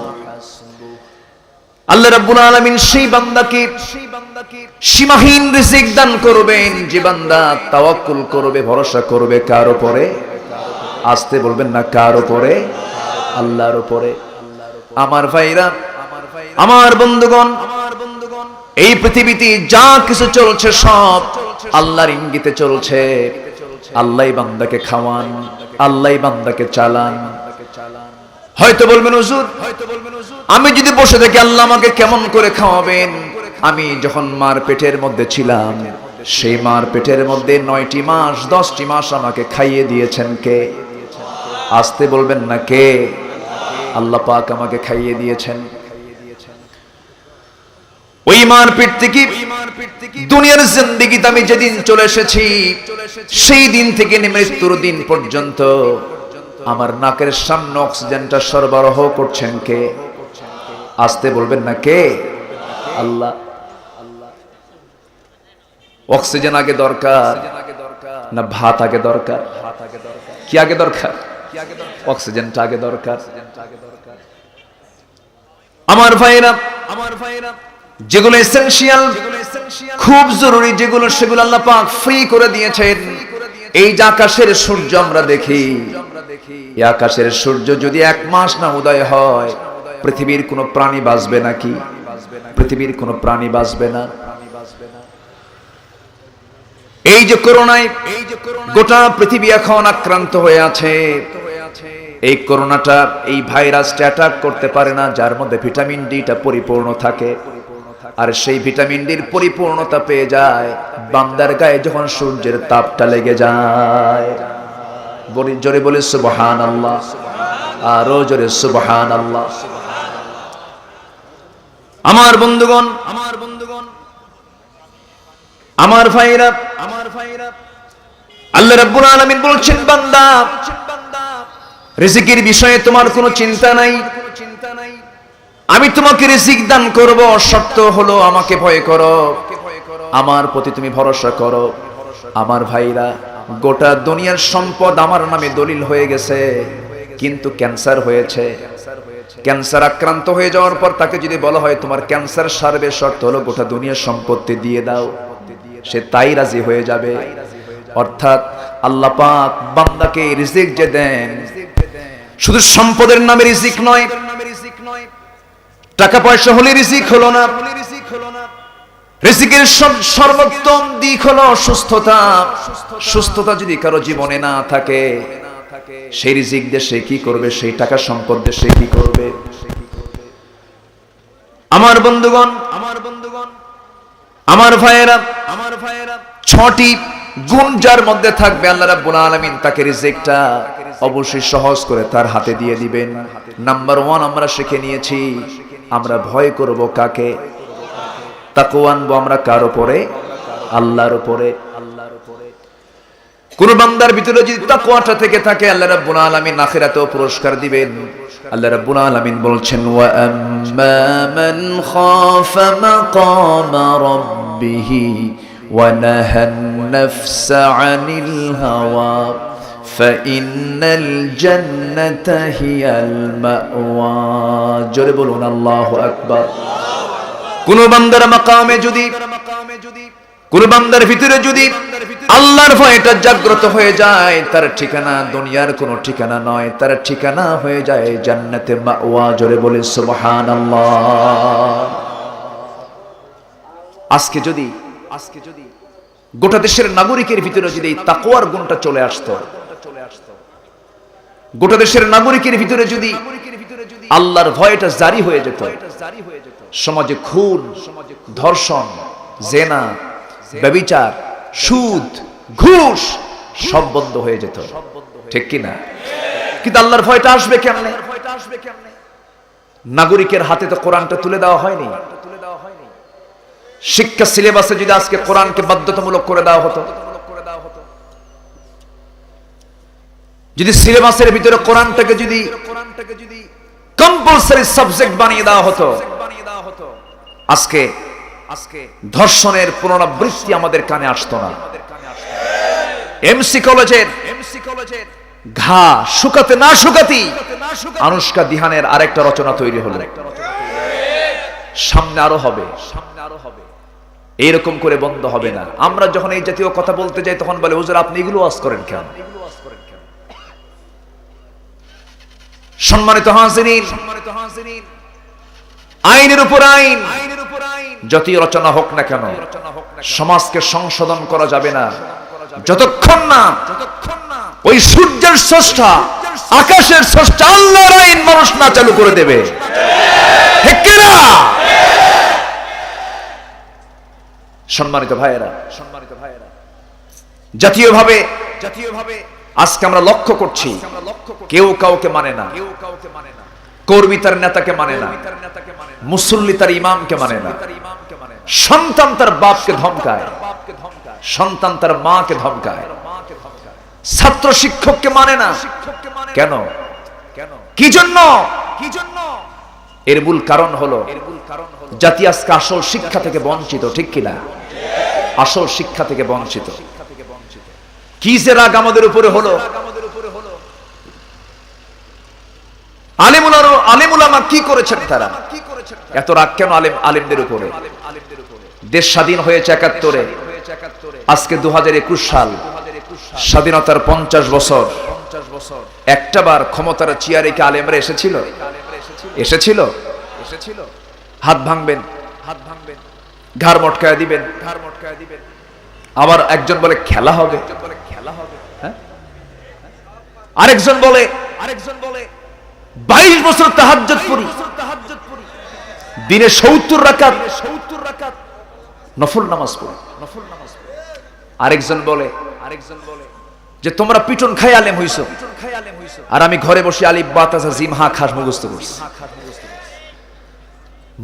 S1: আল্লাহ রাব্বুল আলামিন সেই বান্দাকে সীমাহীন রিজিক দান করবেন যে বান্দা তাওয়াক্কুল করবে, ভরসা করবে কার উপরে? আস্তে বলবেন না, কার উপরে? আল্লাহর উপরে। আমার ভাইরা, আমার বন্ধুগণ, এই পৃথিবীতে যা কিছু চলছে সব আল্লাহর ইঙ্গিতে চলছে। আল্লাহই বান্দাকে খাওয়ান, আল্লাহই বান্দাকে চালান। হয়তো বলবেন হুজুর, আমি যদি বসে থাকি আল্লাহ আমাকে কেমন করে খাওয়াবেন? আমি যখন মার পেটের মধ্যে ছিলাম, সেই মার পেটের মধ্যে 9টি মাস 10টি মাস আমাকে খাইয়ে দিয়েছেন কে? আস্তে বলবেন না, কে? আল্লাহ পাক আমাকে খাইয়ে দিয়েছেন। ওই মার পেট থেকে দুনিয়ার জিন্দেগিতে আমি যেদিন চলে এসেছি, সেই দিন থেকে মৃত্যুর দিন পর্যন্ত আমার নাকের সামনে অক্সিজেনটা সরবরাহ করছেন কে? আস্তে বলবেন না, কে? আল্লাহ। অক্সিজেন আগে দরকার না ভাত আগে দরকার? কি আগে দরকার? অক্সিজেনটা আগে দরকার। আমার ভাইরা, যেগুলো এসেনশিয়াল, খুব জরুরি যেগুলো, সেগুলো আল্লাহ পাক ফ্রি করে দিয়েছেন। এই যে আকাশের সূর্য আমরা দেখি, এই আকাশের সূর্য যদি 1 মাস না উদয় হয়, পৃথিবীর কোনো প্রাণী বাঁচবে নাকি? পৃথিবীর কোনো প্রাণী বাঁচবে না। এই যে করোনায় গোটা পৃথিবী এখন আক্রান্ত হয়ে আছে, এই করোনাটা, এই ভাইরাসটা অ্যাটাক করতে পারে না যার মধ্যে ভিটামিন ডিটা পরিপূর্ণ থাকে। আর সেই ভিটামিন ডির পরিপূর্ণতা পেয়ে যায় বান্দার গায়ে যখন সূর্যের তাপটা লেগে যায়। জোরে বলে সুবহানাল্লাহ, আরো জোরে সুবহানাল্লাহ। আমার বন্ধুগণ, আমার ভাইরা, আল্লাহ রাব্বুল আলামিন বলছেন, বান্দা রিজিকের বিষয়ে তোমার কোনো চিন্তা নাই, আমি তোমাকে রিজিক দান করব, শর্ত হলো আমাকে ভয় করো, আমার প্রতি তুমি ভরসা করো। আমার ভাইরা, গোটা দুনিয়ার সম্পদ আমার নামে দলিল হয়ে গেছে, কিন্তু ক্যান্সার হয়েছে। ক্যান্সার আক্রান্ত হয়ে যাওয়ার পর তাকে যদি বলা হয় তোমার ক্যান্সার সারবে, শর্ত হলো গোটা দুনিয়ার সম্পত্তি দিয়ে দাও, সে তাই রাজি হয়ে যাবে। অর্থাৎ আল্লাহ পাক বান্দাকে রিজিক যে দেন, শুধু সম্পদের নামে রিজিক নয়, টাকা পয়সা হলে রিজিক হলো না। রিজিকের সর্বোত্তম দিক হলো সুস্থতা। সুস্থতা যদি কারো জীবনে না থাকে, সেই রিজিক দিয়ে সে কি করবে? সেই টাকা সম্পদ দিয়ে সে কি করবে? আমার বন্ধুগণ, আমার ভাইয়েরা, 6টি গুণ যার মধ্যে থাকবে, আল্লাহ রাব্বুল আলামিন তাকে রিজিকটা অবশ্যই সহজ করে তার হাতে দিয়ে দিবেন। নাম্বার 1 আমরা শিখে নিয়েছি, আমরা ভয় করব কাকে? তাকওয়া আনবো আমরা কার উপরে? আল্লাহর উপরে। কোন বান্দার ভিতরে যদি তাকওয়াটা থেকে থাকে, আল্লাহ রাব্বুল আলামিন আখিরাতেও পুরস্কার দিবেন। আল্লাহ রাব্বুল আলামিন বলছেন, ওয়া আম্মা মান খাফা মাকামা রাব্বিহি ওয়া নাহান নাফসা আনিল হাওয়া ফাইন্নাল জান্নাতা হিয়াল মাওয়া। জোরে বলুন আল্লাহু আকবার। কোন বান্দার মাকামে যদি, কোন বান্দার ভিতরে যদি আল্লাহর ভয়টা জাগ্রত হয়ে যায়, তার ঠিকানা দুনিয়ার কোনো ঠিকানা নয়, তার ঠিকানা হয়ে যায় জান্নাতে মাওয়া। জোরে বলে সুবহানাল্লাহ। আজকে যদি গোটা দেশের নাগরিকের ভিতরে যদি এই তাকওয়ার গুণটা চলে আসতো, গোটা দেশের নাগরিকের ভিতরে যদি আল্লাহর ভয়টা জারি হয়ে যেত, সমাজে খুন, ধর্ষণ, জেনা, ব্যভিচার, সুদ, ঘুষ সব বন্ধ হয়ে যেত, ঠিক কি না? কিন্তু আল্লাহর ভয়টা আসবে কেমনে? নাগরিকের হাতে তো কোরআনটা তুলে দেওয়া হয়নি। শিক্ষা সিলেবাসে যদি আজকে কোরআনকে বাধ্যতামূলক করে দেওয়া হতো, যদি সিলেবাসের ভিতরে কোরআনটাকে যদি কম্পালসারি সাবজেক্ট বানিয়ে দেওয়া হতো, আজকে ধর্ষণের পুনরাবৃত্তি আমাদের কানে আসতো না। এমসি কলেজের ঘা শুকাতে না শুকাতি আনুষ্কা দিহানের আরেকটা রচনা তৈরি হলো, সামনে আরো হবে, এরকম করে বন্ধ হবে না। আমরা যখন এই জাতীয় কথা বলতে যাই তখন বলে হুজুর আপনি এগুলো ওয়াজ করেন কেন? সম্মানিত হাজিরিন, আইনের উপর আইন যতই রচনা হোক না কেন সমাজকে সংশোধন করা যাবে না যতক্ষণ না ওই সূর্যের স্রষ্টা আকাশের স্রষ্টা আল্লাহর আইন মানুষ না চালু করে দেবে। ঠিক কিনা? সম্মানিত ভাইয়েরা, জাতীয়ভাবে আজকে আমরা লক্ষ্য করছি কেউ কাউকে মানে না, কর্মী তার নেতাকে মানে না, মুসল্লি তার ইমামকে মানে না, সন্তান তার বাপকে ধমকায়, সন্তান তার মাকে ধমকায়, ছাত্র শিক্ষককে মানে না। কেন? কি জন্য? এর মূল কারণ হলো জাতি আজকে আসল শিক্ষা থেকে বঞ্চিত। ঠিক কিনা? আসল শিক্ষা থেকে বঞ্চিত। কি যে রাগ আমাদের উপরে হলো! আলেমুলামা কি করেছেন তারা? এত রাগ কেন আলেমদের উপরে? দেশ স্বাধীন হয়েছে ৭১-এ, আজকে ২০২১ সাল, স্বাধীনতার ৫০ বছর। একটা বার ক্ষমতার চেয়ারে কি আলেমরা এসেছিল? এসেছিল? হাত ভাঙবেন, ঘাড় মটকায় দিবেন, আবার একজন বলে খেলা হবে, আরেকজন বলে ২২ বছর তাহাজ্জুদ পড়ি, দিনে ৭০ রাকাত নফল নামাজ পড়ি। আরেকজন বলে যে তোমরা পিটন খাই আলেম হইছো, আর আমি ঘরে বসে আলিফ বা তা জিম হা খাস মুখস্থ করছি।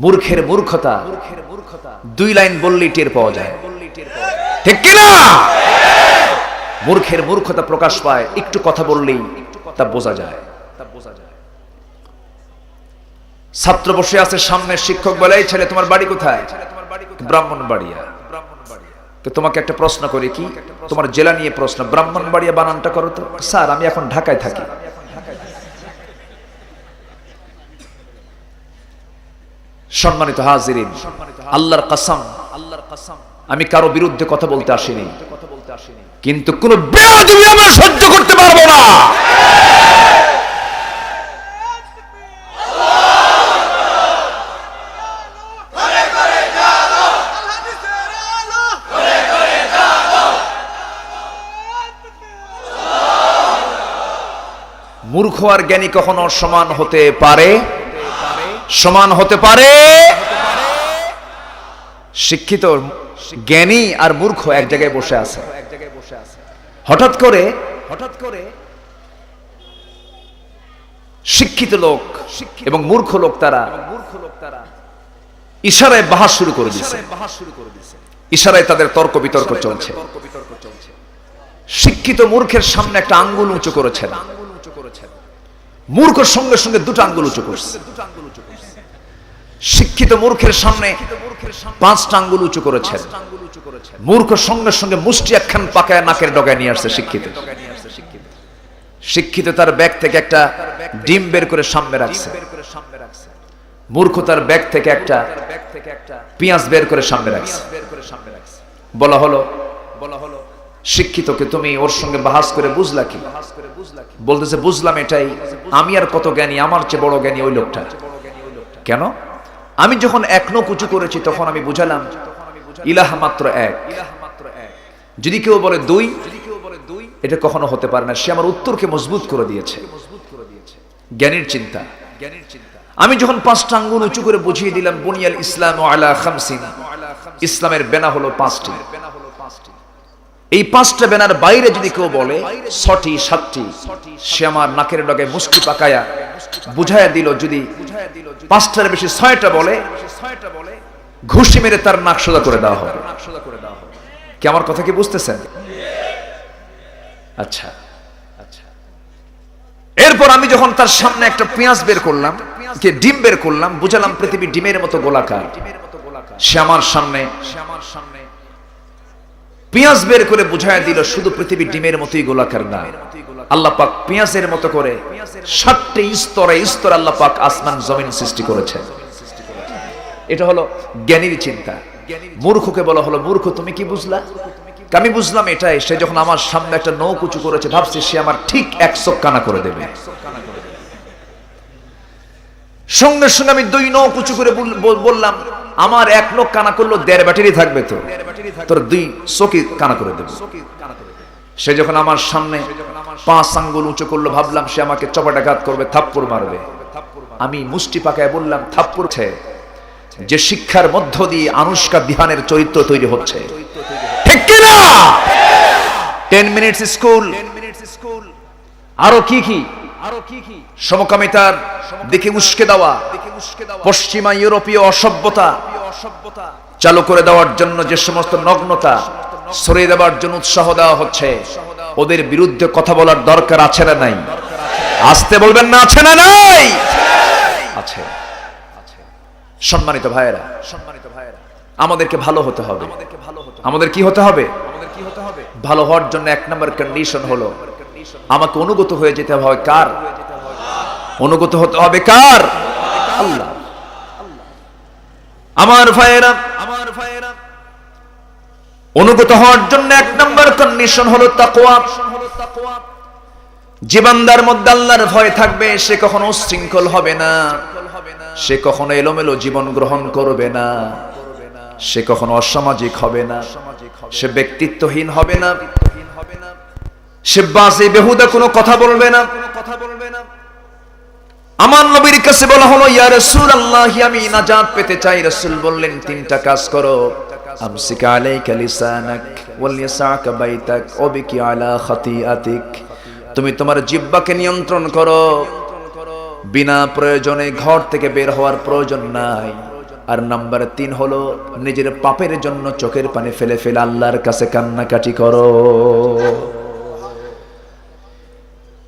S1: মূর্খের মূর্খতা ২ লাইন বললেই টের পাওয়া যায়। ঠিক কিনা? মূর্খের মূর্খতা প্রকাশ পায় একটু কথা বললেই তা বোঝা যায়। ছাত্র বসে আছে সামনে, শিক্ষক বলে এই ছেলে তোমার বাড়ি কোথায়? ব্রাহ্মণবাড়িয়া। তো তোমাকে একটা প্রশ্ন করি, কি তোমার জেলা নিয়ে প্রশ্ন, ব্রাহ্মণবাড়িয়া বানানটা করো তো। স্যার আমি এখন ঢাকায় থাকি। সম্মানিত হাজিরিন, আল্লাহর কসম, আমি কারো বিরুদ্ধে কথা বলতে আসিনি, কিন্তু কোন বেয়াদবি আমরা সহ্য করতে পারবো না। মূর্খ আর জ্ঞানী কখনো সমান হতে পারে? সমান হতে পারে? শিক্ষিত জ্ঞানী আর মূর্খ এক জায়গায় বসে আছে। হঠাৎ করে শিক্ষিত লোক এবং মূর্খ লোক তারা ইশারায় বাহাস শুরু করে দিয়েছে, ইশারায় তাদের তর্ক বিতর্ক চলছে। শিক্ষিত মূর্খের সামনে একটা আঙ্গুল উঁচু করেছেন, মূর্খ সঙ্গে সঙ্গে দুটো আঙ্গুল উঁচু করছে। শিক্ষিত মূর্খের সামনে ৫টা আঙ্গুল উঁচু করেছেন, মূর্খ সঙ্গে সঙ্গে মুষ্টি একখান পাকায় নাকের ডগায় নিয়ে আসছে শিক্ষিত। শিক্ষিত তার ব্যাগ থেকে একটা ডিম বের করে সামনে রাখছে, মূর্খ তার ব্যাগ থেকে একটা পেঁয়াজ বের করে সামনে রাখছে। বলা হলো শিক্ষিতকে তুমি ওর সঙ্গে বাহাস করে বুঝলা কি? বলতেছে বুঝলাম এটাই, আমি আর কত জ্ঞানী, আমার চেয়ে বড় জ্ঞানী ওই লোকটা। কেন? আমি যখন এক নখ উঁচু করেছি তখন আমি বুঝালাম ইলাহ মাত্র এক। যদি কেউ বলে দুই, এটা কখনো হতে পারে না। সে আমার উত্তরকে মজবুত করে দিয়েছে। জ্ঞানীর চিন্তা। আমি যখন ৫টা আঙ্গুল উঁচু করে বুঝিয়ে দিলাম বুনিয়াল ইসলাম আলা খামসিন, ইসলামের বেনা হলো ৫টি। এই 5টা বেনার বাইরে যদি কেউ বলে ৬টি ৭টি, সে আমার নাকের ডগায় মুষ্টি পাকায়া বুঝাইয়া দিল। যদি 5টার বেশি 6টা বলে ঘুষি মেরে তার নাক সোজা করে দেওয়া হবে। কি আমার কথা কি বুঝতেছেন? আচ্ছা, এরপর আমি যখন তার সামনে একটা পেঁয়াজ বের করলাম, ডিম বের করলাম, বুঝালাম পৃথিবী ডিমের মতো গোলাকার, সে আমার সামনে পেঁয়াজ বের করে বুঝায় দিল শুধু পৃথিবী ডিমের মতোই গোলাকার না, আল্লাহ পাক পেঁয়াজের মতো করে 7টি স্তরে স্তরে আল্লাহ পাক আসমান জমিন সৃষ্টি করেছেন। এটা হলো জ্ঞানীর চিন্তা। মূর্খকে বলা হলো, মূর্খ তুমি কি বুঝলা? আমি বুঝলাম এটাই। সে যখন আমার সামনে একটা নখ উঁচু করেছে, ভাবছি সে আমার ঠিক 1 চোখ কানা করে দেবে। সঙ্গে সঙ্গে আমি 2 নখ উঁচু করে বললাম, আমার 1 নখ কানা করলো 1.5 ব্যাটারি থাকবে, তো তোর 2 চোখই কানা করে দেবে। সে যখন আমার সামনে 5 আঙ্গুল উঁচু করলো, ভাবলাম সে আমাকে চপাটাঘাত করবে, থাপ্পড় মারবে। আমি মুষ্টি পাকায় বললাম, থাপ্পড় যে শিক্ষার মধ্য দিয়ে আনুষ্কা বিহানের চরিত্র তৈরি হচ্ছে, ঠিক কিনা? 10 মিনিটস স্কুল, আরো কি কি সমকামিতার দিকে উস্কে দেওয়া, পশ্চিমা ইউরোপীয় অসভ্যতা চালু করে দেওয়ার জন্য যে সমস্ত নগ্নতা ছড়িয়ে দেওয়ার জন্য উৎসাহ দেওয়া হচ্ছে, ওদের বিরুদ্ধে কথা বলার দরকার আছে না নাই? আসতে বলবেন না, আছে না নাই? আছে। সম্মানিত ভাইয়েরা, আমাদেরকে ভালো হতে হবে। আমাদের কি হতে হবে? ভালো হওয়ার জন্য 1 নম্বর কন্ডিশন হলো আমাকে অনুগত হয়ে যেতে হবে। কার অনুগত হতে হবে? কার? আল্লাহ। আমার ভাইয়েরা, অনুগত হওয়ার জন্য 1 নম্বর কন্ডিশন হলো তাকওয়া। যে বান্দার মধ্যে আল্লাহর ভয় থাকবে, সে কখনো উচ্ছৃঙ্খল হবে না, সে কখনো এলোমেলো জীবন গ্রহণ করবে না, সে কখনো অসামাজিক হবে না, সে ব্যক্তিত্বহীন হবে না, সে বাজে বেহুদা কোনো কথা বলবে না। আমার নবীর কাছে বলা হলো, ইয়া রাসূলুল্লাহ, আমি নাজাত পেতে চাই। রাসূল বললেন 3টা কাজ করো। আমসিক আলাইকা লিসানাক ওয়াল ইয়াসাকা বাইতাক ওয়াবিকি আলা খাতিআতিক। তুমি তোমার জিহ্বাকে নিয়ন্ত্রণ করো, বিনা প্রয়োজনে ঘর থেকে বের হওয়ার প্রয়োজন নাই। আর নাম্বার 3 হলো নিজের পাপের জন্য চোখের পানি ফেলে ফেলে আল্লাহর কাছে কান্নাকাটি করো।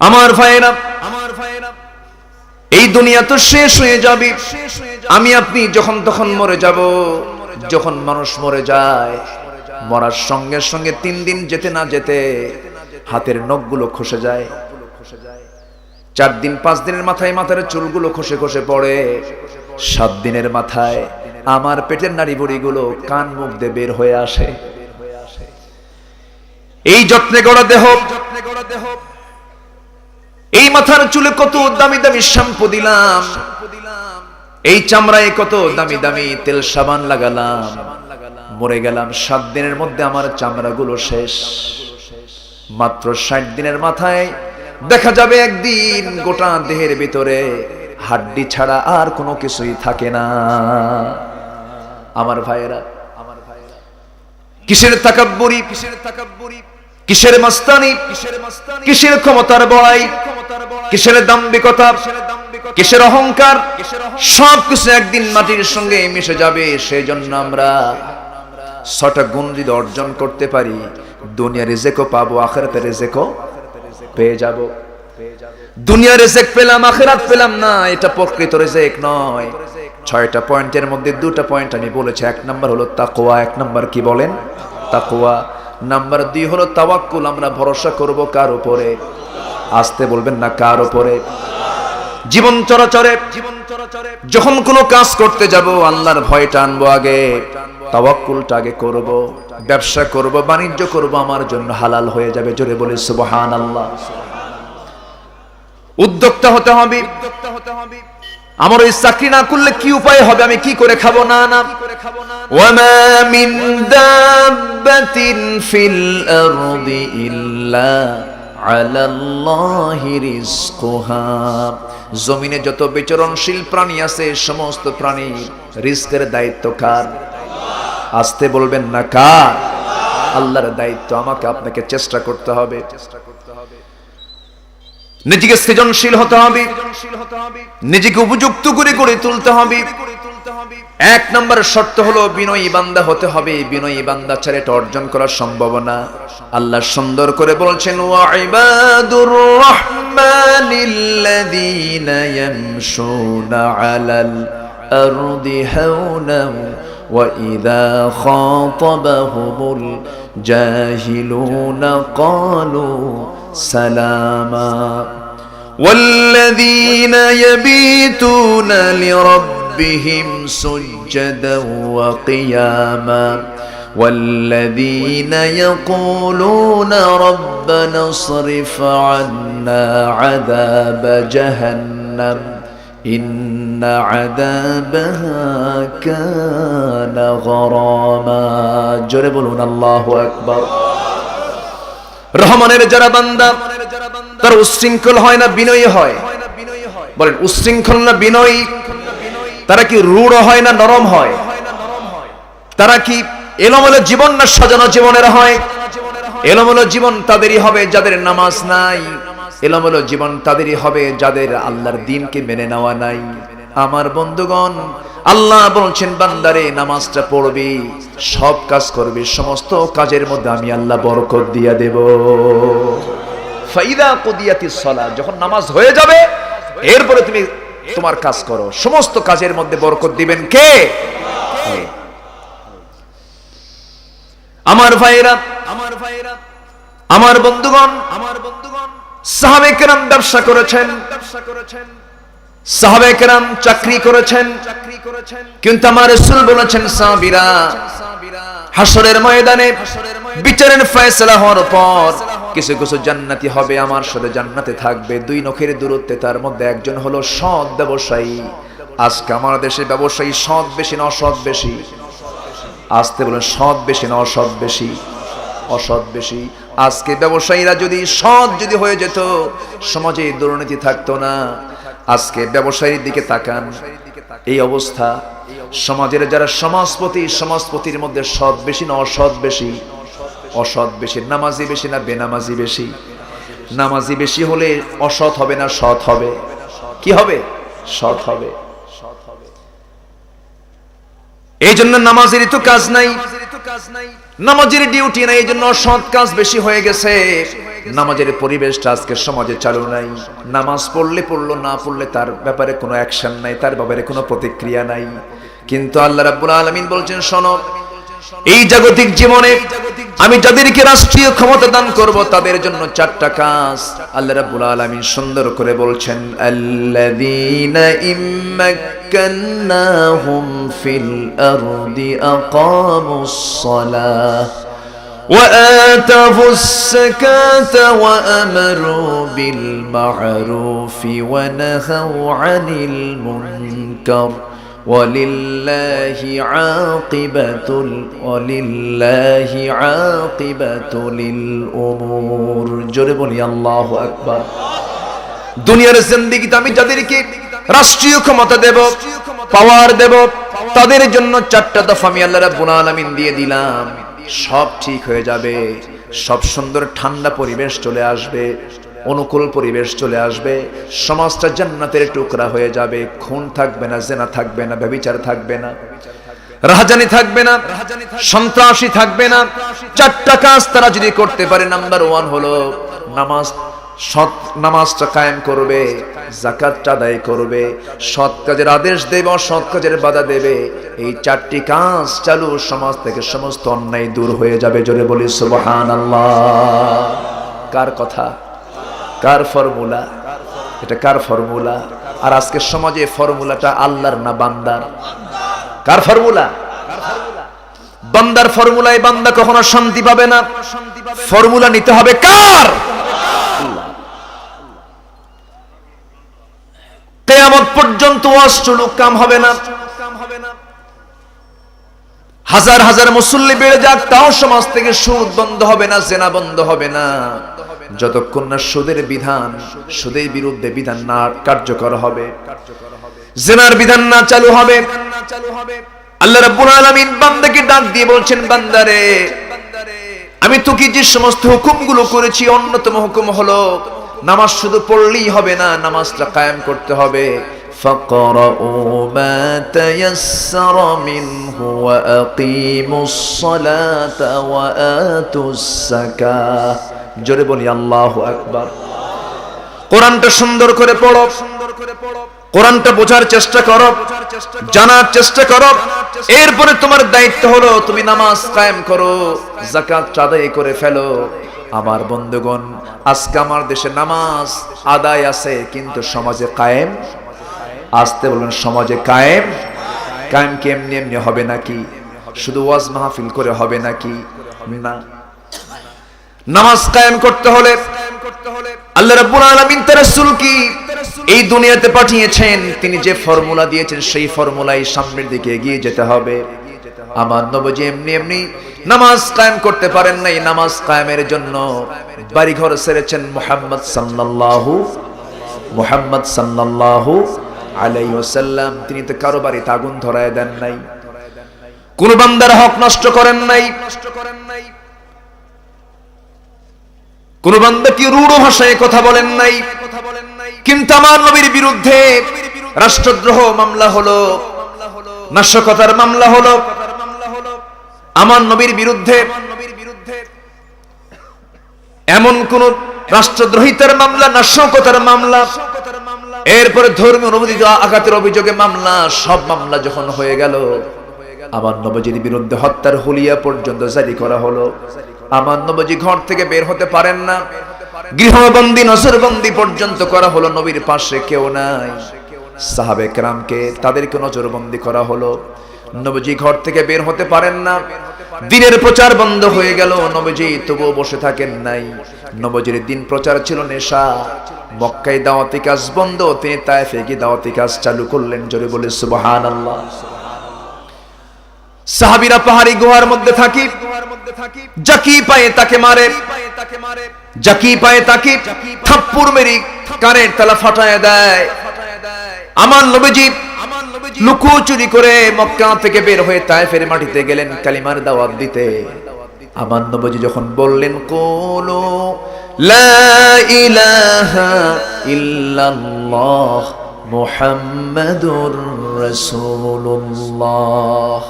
S1: আমার ভাইয়েরা, এই দুনিয়া তো শেষ হয়ে যাবে, আমি আপনি যখন তখন মরে যাব। যখন মানুষ মরে যায়, মরার সঙ্গে সঙ্গে 3 দিন যেতে না যেতে হাতের নখগুলো খসে যায়, 4 দিন 5 দিনের মাথায় মাথার চুলগুলো খসে খসে পড়ে, 7 দিনের মাথায় আমার পেটের নাড়ি বুড়িগুলো কান মুখ দিয়ে বের হয়ে আসে। এই যত্নে গড়া দেহ, এই মাথার চুলে কত দামি দামি শ্যাম্পু দিলাম, এই চামড়ায় কত দামি দামি তেল সাবান লাগালাম, মরে গেলাম 7 দিনের মধ্যে আমার চামড়াগুলো শেষ। মাত্র 60 দিনের মাথায় দেখা যাবে একদিন গোটা দেহের ভিতরে হাড্ডি ছাড়া আর কোনো কিছুই থাকে না। আমার ভাইয়েরা, কিসের তাকাব্বুরি, কিসের মাস্তানি, কিসের ক্ষমতার বড়াই, কিসের দাম্ভিকতা, কিসের অহংকার, সবকিছু একদিন মাটির সঙ্গে মিশে যাবে। সেই জন্য আমরা 6টা গুণ যদি অর্জন করতে পারি, দুনিয়ার রিজেকও পাবো, আখিরাতের রিজেকও পেয়ে যাব। দুনিয়ার রিজেক পেলাম, আখিরাত পেলাম না, এটা প্রকৃত রিজেক নয়। 6টা পয়েন্টের মধ্যে 2টা পয়েন্ট আমি বলেছি। 1 নম্বর হলো তাকওয়া। 1 নম্বর কি বলেন? তাকওয়া। নাম্বার 2 হলো তাওয়াক্কুল। আমরা ভরসা করব কার উপরে? আসতে বলবেন না, কার উপরে? জীবন চরাচরে যখন কোনো কাজ করতে যাব, আল্লাহর ভয়টা আনবো আগে, তাওয়াক্কুলটা আগে করব। ব্যবসা করব, বাণিজ্য করব, আমার জন্য হালাল হয়ে যাবে। জোরে বলে সুবহানাল্লাহ। উদ্যোক্তা হতে হবে। আমার ওই চাকরি না করলে কি উপায় হবে? আমি কি করে খাবো? না না, ওয়ামা মিন দাব্বাতিন ফিল আরদি ইল্লা আলাল্লাহি রিজকুহা। জমিনে যত বিচরণশীল প্রাণী আছে, সমস্ত প্রাণী রিজকের দায়িত্ব কার? আসতে বলবেন না, কার? আল্লাহর দায়িত্ব। আমাকে আপনাকে চেষ্টা করতে হবে, নিজেকে সৃজনশীল হতে হবে, নিজেকে উপযুক্ত করে গড়ে তুলতে হবে। 1 নম্বর শর্ত হলো বিনয়ী বান্দা হতে হবে। বিনয়ী বান্দা ছাড়া এটা অর্জন করা সম্ভব না। আল্লাহ সুন্দর করে বলছেন, ওয়া ইবাদুর রাহমানিল্লাযীনা ইয়ামশুনা আলাল আরদি হাওনা وإذا خاطبهم الجاهلون قالوا سلاما والذين يبيتون لربهم سجدا وقياما والذين يقولون ربنا اصرف عنا عذاب جهنم إن عذابها كان غراما জোরে বলুন আল্লাহু আকবার। রহমানের যারা বান্দা তারা উচ্ছৃঙ্খল হয় না বিনয়ী হয়? বলেন উচ্ছৃঙ্খল না বিনয়ী? তারা কি রূঢ় হয় না নরম হয়? তারা কি এলোমেলো জীবন না সাজানো জীবনের হয়? এলোমেলো জীবন তাদেরই হবে যাদের নামাজ নাই, এলোমেলো জীবন তাদেরই হবে যাদের আল্লাহর দ্বীনকে মেনে নেওয়া নাই। আমার বন্ধুগণ, আল্লাহ বলছেন বান্দারে নামাজটা পড়বি, সব কাজ করবি, সমস্ত কাজের মধ্যে আমি আল্লাহ বরকত দিয়ে দেব। ফাইদা কুদিয়াতিস সালাত, যখন নামাজ হয়ে যাবে এরপরে তুমি তোমার কাজ করো, সমস্ত কাজের মধ্যে বরকত দিবেন কে? আমার ভাইরা, আমার বন্ধুগণ, সাহাবে কেরাম ব্যবসা করেছেন, সাহাবে কেরাম চাকরি করেছেন, কিন্তু আমার রাসূল বলেছেন সাহাবীরা হাসরের ময়দানে বিচারের ফয়সালা হওয়ার পর কিছু কিছু জান্নাতি হবে, আমার সাথে জান্নাতে থাকবে, দুই নখের দূরত্বে। তার মধ্যে একজন হলো সৎ ব্যবসায়ী। আজকে আমার দেশে ব্যবসায়ী সৎ বেশি না অসৎ বেশি? আসতে বলেন সৎ বেশি না অসৎ বেশি? অসৎ বেশি। আজকে ব্যবসায়ীরা যদি সৎ যদি হয়ে যেত, সমাজে দুর্নীতি থাকতো না। আজকে ব্যবসায়ীর দিকে তাকান, এই অবস্থা। সমাজের যারা সমাজপতি, সমাজপতির মধ্যে সৎ বেশি না অসৎ বেশি? অসৎ বেশি। নামাজি বেশি না বেনামাজি বেশি? নামাজি বেশি হলে অসৎ হবে না সৎ হবে? কি হবে? সৎ হবে। এই জন্য নামাজের তো কাজ নাই, নামাজের ডিউটি নাই, এই জন্য সৎ কাজ বেশি হয়ে গেছে। নামাজের পরিবেশটা আজকে সমাজে চালু নাই। নামাজ পড়লে পড়লো, না পড়লে তার ব্যাপারে কোনো অ্যাকশন নাই, তার ব্যাপারে কোনো প্রতিক্রিয়া নাই। কিন্তু আল্লাহ রাব্বুল আলামিন বলছেন, শোনো, এই জাগতিক জীবনে আমি যাদেরকে রাষ্ট্রীয় ক্ষমতা দান করব তাদের জন্য চারটা কাজ আল্লাহ রাব্বুল আলামিন সুন্দর করে বলছেন। আল্লাযীনা ইম্মাক্কান্নাহুম ফিল আরদি আকামুস সালাহ ওয়া আতাউস যাকাতা ওয়া আমারু বিল মা'রুফি ওয়া নাহাউ আনিল মুনকার ওয়ালিল্লাহি আকিবাতুল উমুর। জোরে বলি আল্লাহু আকবার। দুনিয়ার জিন্দেগিতে আমি যাদেরকে রাষ্ট্রীয় ক্ষমতা দেব, পাওয়ার দেব, তাদের জন্য চারটা দফা আমি আল্লাহ রাব্বুল আলামিন দিয়ে দিলাম। সব ঠিক হয়ে যাবে, সব সুন্দর ঠান্ডা পরিবেশ চলে আসবে, অনুকূল পরিবেশ চলে আসবে, সমাজটা জান্নাতের টুকরা হয়ে যাবে। খুন থাকবে না, জেনা থাকবে না, ব্যভিচার থাকবে না, রাহাজানি থাকবে না, সন্ত্রাসী থাকবে না। চারটা কাজ তারা যদি করতে পারে, নাম্বার 1 হলো নামাজ। সৎ নামাজটা কায়েম করবে, যাকাতটা আদায় করবে, সৎ কাজের আদেশ দেবে, অসৎ কাজের বাধা দেবে। এই চারটি কাজ চালু, সমাজ থেকে সমস্ত অন্যায় দূর হয়ে যাবে। জোরে বলি সুবহানাল্লাহ। কার কথা? কার ফর্মুলা? এটা কার ফর্মুলা? আর আজকে সমাজে ফর্মুলাটা আল্লাহর না বান্দার? কার ফর্মুলা? বান্দার ফর্মুলায় বান্দা কখনো শান্তি পাবে না। ফর্মুলা নিতে হবে কার? কিয়ামত পর্যন্ত ওয়াজ চলুক, কাম হবে না। হাজার হাজার মুসল্লি বেড়ে যাক, তাও সমাজ থেকে সুদ বন্ধ হবে না, জেনা বন্ধ হবে না, যতক্ষণ না সুদের বিধান, সুদের বিরুদ্ধে বিধান না কার্যকর হবে, জেনার বিধান না চালু হবে। আল্লাহ রাব্বুল আলামিন বান্দাকে ডাক দিয়ে বলছেন, বান্দারে আমি তোকে যে সমস্ত হুকুমগুলো করেছি, অন্যতম হুকুম হলো নামাজ শুধু পড়লেই হবে না, নামাজটা কায়েম করতে হবে। ফাকরাউ মা তায়াসসারা মিনহু ওয়া আকিমুস সালাতা ওয়া আতুস যাকাত। জোরে বলি আল্লাহু আকবার। কোরআনটা সুন্দর করে পড়ো, কোরআনটা বোঝার চেষ্টা করো, জানার চেষ্টা করো। এরপরে তোমার দায়িত্ব হলো তুমি নামাজ কায়েম করো, যাকাত আদায় করে ফেলো। আমার বন্ধুগণ, আজকে আমার দেশে নামাজ আদায় আছে কিন্তু সমাজে কায়েম, আসতে বলুন, সমাজে কায়েম। কায়েম কি এমনি এমনি হবে নাকি? শুধু ওয়াজ মাহফিল করে হবে নাকি? না, নামাজ কায়েম করতে হলে আল্লাহ রাব্বুল আলামিন তার রাসূলকে এই দুনিয়াতে পাঠিয়েছেন, তিনি যে ফর্মুলা দিয়েছেন সেই ফর্মুলায় সামনের দিকে এগিয়ে যেতে হবে। আমার নবী এমনি এমনি নামাজ কায়েম করতে পারেন নাই। নামাজ কায়েমের জন্য বাড়ি ঘর ছেড়েছেন মুহাম্মদ সাল্লাল্লাহু আলাইহি ওয়াসাল্লাম। তিনি তো কারো বাড়িতে আগুন ধরায় দেন নাই, কোন বান্দার হক নষ্ট করেন নাই, কোন বান্দাকে রূঢ় ভাষায় কথা বলেন নাই। কিন্তু আমার নবীর বিরুদ্ধে রাষ্ট্রদ্রোহ মামলা হলো, নাশকতার মামলা হলো। আমার নবীর বিরুদ্ধে এমন কোন রাষ্ট্রদ্রোহিতার মামলা, নাশকতার মামলা, এরপরে ধর্মীয় অনুভূতি আঘাতের অভিযোগে মামলা, সব মামলা যখন হয়ে গেল, আমার নবীর বিরুদ্ধে হত্যার হুলিয়া পর্যন্ত জারি করা হলো। আমার নবী ঘর থেকে বের হতে পারেন না, গৃহবন্দী নজরবন্দি পর্যন্ত করা হলো। নবীর পাশে কেউ নাই, সাহাবে কেরামকে তাদেরকে নজরবন্দি করা হলো। নবীজি ঘর থেকে বের হতে পারেন না, দিনের প্রচার বন্ধ হয়ে গেল। নবীজি তবুও বসে থাকেন নাই। নবীজির দিন প্রচার ছিল নেশা, মক্কায় দাওয়াতি কাজ বন্ধ, তিনি তায়েফে গিয়ে দাওয়াতি কাজ চালু করলেন। জোরে বলে সুবহানাল্লাহ। সাহাবীরা পাহাড়ি গুহার মধ্যে থাকি, যাকি পায়ে তাকে মারে, যাকি পায়ে তাকে থাপ্পড় মেরে কানের তালা ফাটায় দেয়। আমার নবীজি লুকোচুরি করে মক্কা থেকে বের হয়ে তায়েফের মাটিতে গেলেন কালিমার দাওয়াত দিতে। আমার নবীজি যখন বললেন কুলু লা ইলাহা ইল্লাল্লাহ মুহাম্মাদুর রাসূলুল্লাহ,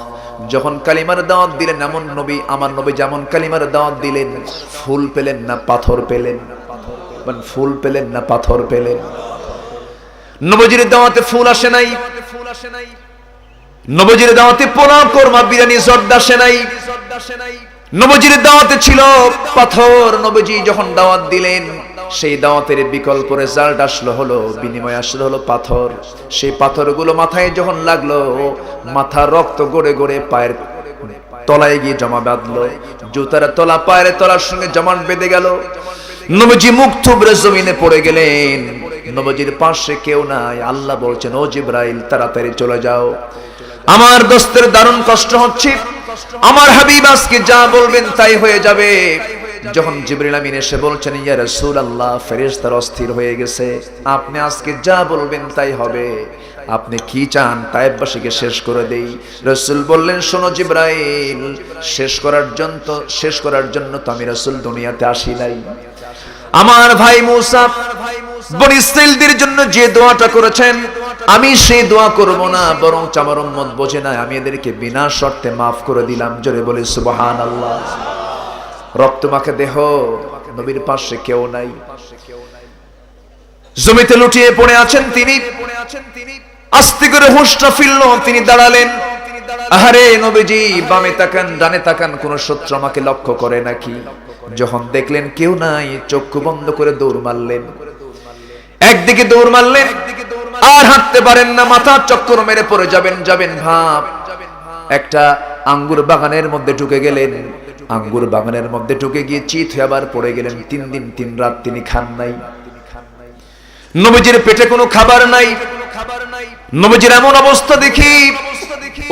S1: যখন কালিমার দাওয়াত দিলেন, এমন নবী, আমার নবী যেমন কালিমার দাওয়াত দিলেন, ফুল পেলেন না পাথর পেলেন? মানে ফুল পেলেন না পাথর পেলেন? নবীজির দাওয়াতে ফুল আসে নাই, নবীজির দাওয়াতে পোলাও কোরমা বিরিয়ানি জর্দা আসে নাই, নবীজির দাওয়াতে ছিল পাথর। নবীজি যখন দাওয়াত দিলেন, সেই দাওয়াতের বিকল্প রেজাল্ট আসলো হলো, বিনিময় আসলো হলো পাথর। সেই পাথরগুলো মাথায় যখন লাগলো, মাথা রক্ত গড়ে গড়ে পায়ের তলায় গিয়ে জমা বাঁধলো, জুতার তলা পায়ের তলার সঙ্গে জমাট বেঁধে গেল। নবীজি মুখ থুবড়ে জমিনে পড়ে গেলেন। নবীজির পাশে কেউ নাই। আল্লাহ বলছেন, ও জিবরাইল তাড়াতাড়ি চলে যাও, আমার দোস্তের দারুণ কষ্ট হচ্ছে, আমার হাবিব আজকে যা বলবেন তাই হয়ে যাবে। যখন জিবরিল আমিন এসে বলছেন, ইয়া রাসূলুল্লাহ, ফেরেশতারা অস্থির হয়ে গেছে, আপনি আজকে যা বলবেন তাই হবে, আপনি কি চান তায়েফবাসীকে শেষ করে দেই? রাসূল বললেন, শোনো জিবরাইল, শেষ করার জন্য তো আমি রাসূল দুনিয়াতে আসি নাই। আমার ভাই মুসা বনি ইসরাঈলদের জন্য যে দোয়াটা করেছেন, আমি সেই দোয়া করব না, বরং আমার উম্মত বোঝে না, আমি এদেরকে বিনা শর্তে মাফ করে দিলাম। জোরে বলে সুবহানাল্লাহ। রক্তমাখা দেহ, নবীর পাশে কেউ নাই, জমিতে লুটিয়ে পড়ে আছেন তিনি। আস্তে করে হুঁশটা ফিরল, তিনি দাঁড়ালেন। আহারে নবীজি, বামে তাকান ডানে তাকান, কোন শত্রু আমাকে লক্ষ্য করে নাকি? যখন দেখলেন কেউ নাই, চক্ষু বন্ধ করে দৌড় মারলেন। একদিকে দৌড় মারলেন, আর হাঁটতে পারেন না, মাথা চক্কর মেরে পড়ে যাবেন ভাব। একটা আঙ্গুর বাগানের মধ্যে ঢুকে গেলেন। আঙ্গুর বাগানের মধ্যে ঢুকে গিয়ে চিত হয়ে আবার পড়ে গেলেন। 3 দিন 3 রাত তিনি খান নাই। নবীজির পেটে কোনো খাবার নাই। নবীজির এমন অবস্থা দেখি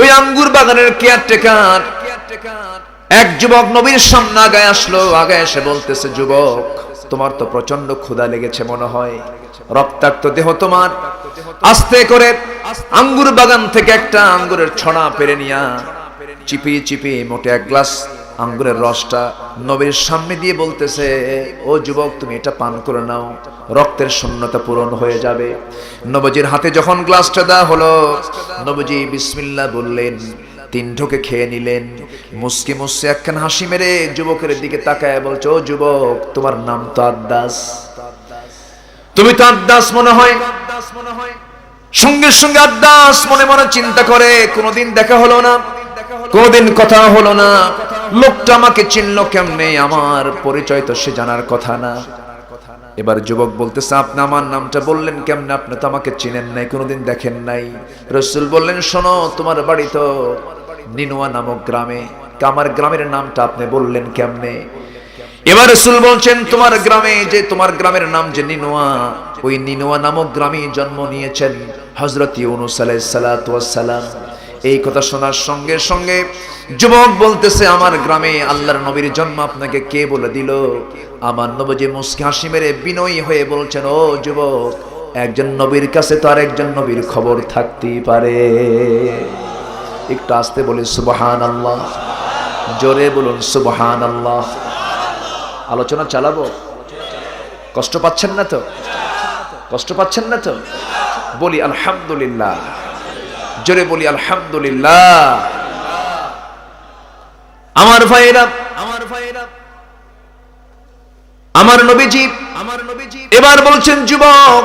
S1: ওই আঙ্গুর বাগানের কেয়ারটেকার এক যুবক নবীর সামনে আগায় আসলো। আগায় এসে বলতেছে, যুবক, তোমার তো প্রচন্ড ক্ষুধা লেগেছে মনে হয়, রক্তাক্ত দেহ তোমার। আস্তে করে আঙ্গুর বাগান থেকে একটা আঙ্গুরের ছড়া পেরে নিয়া চিপিয়ে মোটে 1 গ্লাস আঙ্গুরের রসটা নবীর সামনে দিয়ে বলতেছে, ও যুবক, তুমি এটা পান করে নাও, রক্তের শূন্যতা পূরণ হয়ে যাবে। নবীজির হাতে যখন গ্লাসটা দেওয়া হলো, নবীজি বিসমিল্লাহ বললেন, 3 ঢোকে খেয়ে নিলেন। মুস্কি মুস্কি একখান হাসি মেরে যুবকের দিকে তাকায় বলছে, ও যুবক, তোমার নাম তো আদ্দাস, তুমি তো আদ্দাস মনে হয়। সঙ্গে সঙ্গে আদ্দাস মনে মনে চিন্তা করে, কোনোদিন দেখা হলো না, কোনোদিন কথা হলো না, লোকটা আমাকে চিনলো কেমনে, আমার পরিচয় তো সে জানার কথা না। এবার যুবক বলতেছে, আপনি আমার নামটা বললেন কেমনে? আপনি তো আমাকে চিনেন নাই, কোনোদিন দেখেন নাই। রাসূল বললেন, শোনো, তোমার বাড়ি তো নিনুয়া নামক গ্রামে, আমার গ্রামের নামটা আপনি বললেন কেমনে? এবার রাসূল বলছেন, তোমার গ্রামে যে, তোমার গ্রামের নাম যে নিনুয়া, ওই নিনুয়া নামক গ্রামে জন্ম নিয়েছেন হযরত ইউনূস আলাইহিস সালাতু ওয়াস সালাম। এই কথা শোনার সঙ্গে সঙ্গে যুবক বলতেছে, আমার গ্রামে আল্লাহর নবীর জন্ম আপনাকে কে বলে দিল? আমার নবী মুস্কি হাসি মেরে বিনয়ী হয়ে বলছেন, ও যুবক, একজন নবীর কাছে তো আরেকজন নবীর খবর থাকতেই পারে। একটু আস্তে বলি সুবহানাল্লাহ, জোরে বলুন সুবহানাল্লাহ। আলোচনা চালাবো? কষ্ট পাচ্ছেন না তো? কষ্ট পাচ্ছেন না তো? বলি আলহামদুলিল্লাহ, জোরে বলি আলহামদুলিল্লাহ। আমার ভাইরা, আমার নবীজি এবার বলছেন, যুবক,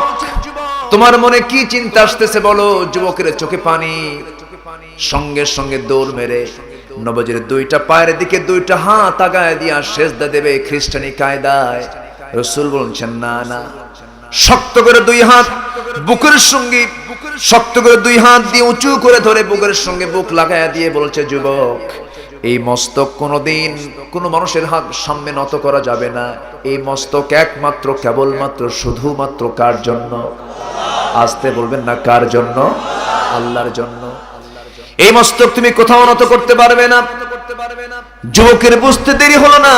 S1: তোমার মনে কি চিন্তা আসতেছে বলো? যুবকের চোখে পানি, সঙ্গে সঙ্গে দৌড় মেরে নবীজির দুইটা পায়ের দিকে দুইটা হাত আগায় দিয়া সেজদা দেবে খ্রিস্টানি কায়দায়। রাসূল বলছেন, না না, শক্ত করে দুই হাত বুকের সঙ্গে, শক্ত করে দুই হাত দিয়ে উঁচু করে ধরে বুকের সঙ্গে বুক লাগায়া দিয়ে বলছে, যুবক, এই মস্তক কোনোদিন কোনো মানুষের হাত সামনে নত করা যাবে না। এই মস্তক একমাত্র, কেবলমাত্র, শুধুমাত্র কার জন্য? আস্তে বলবেন না, কার জন্য? আল্লাহর জন্য। এই মস্তক তুমি কোথাও নত করতে পারবে না। যুবকের বুঝতে দেরি হলো না,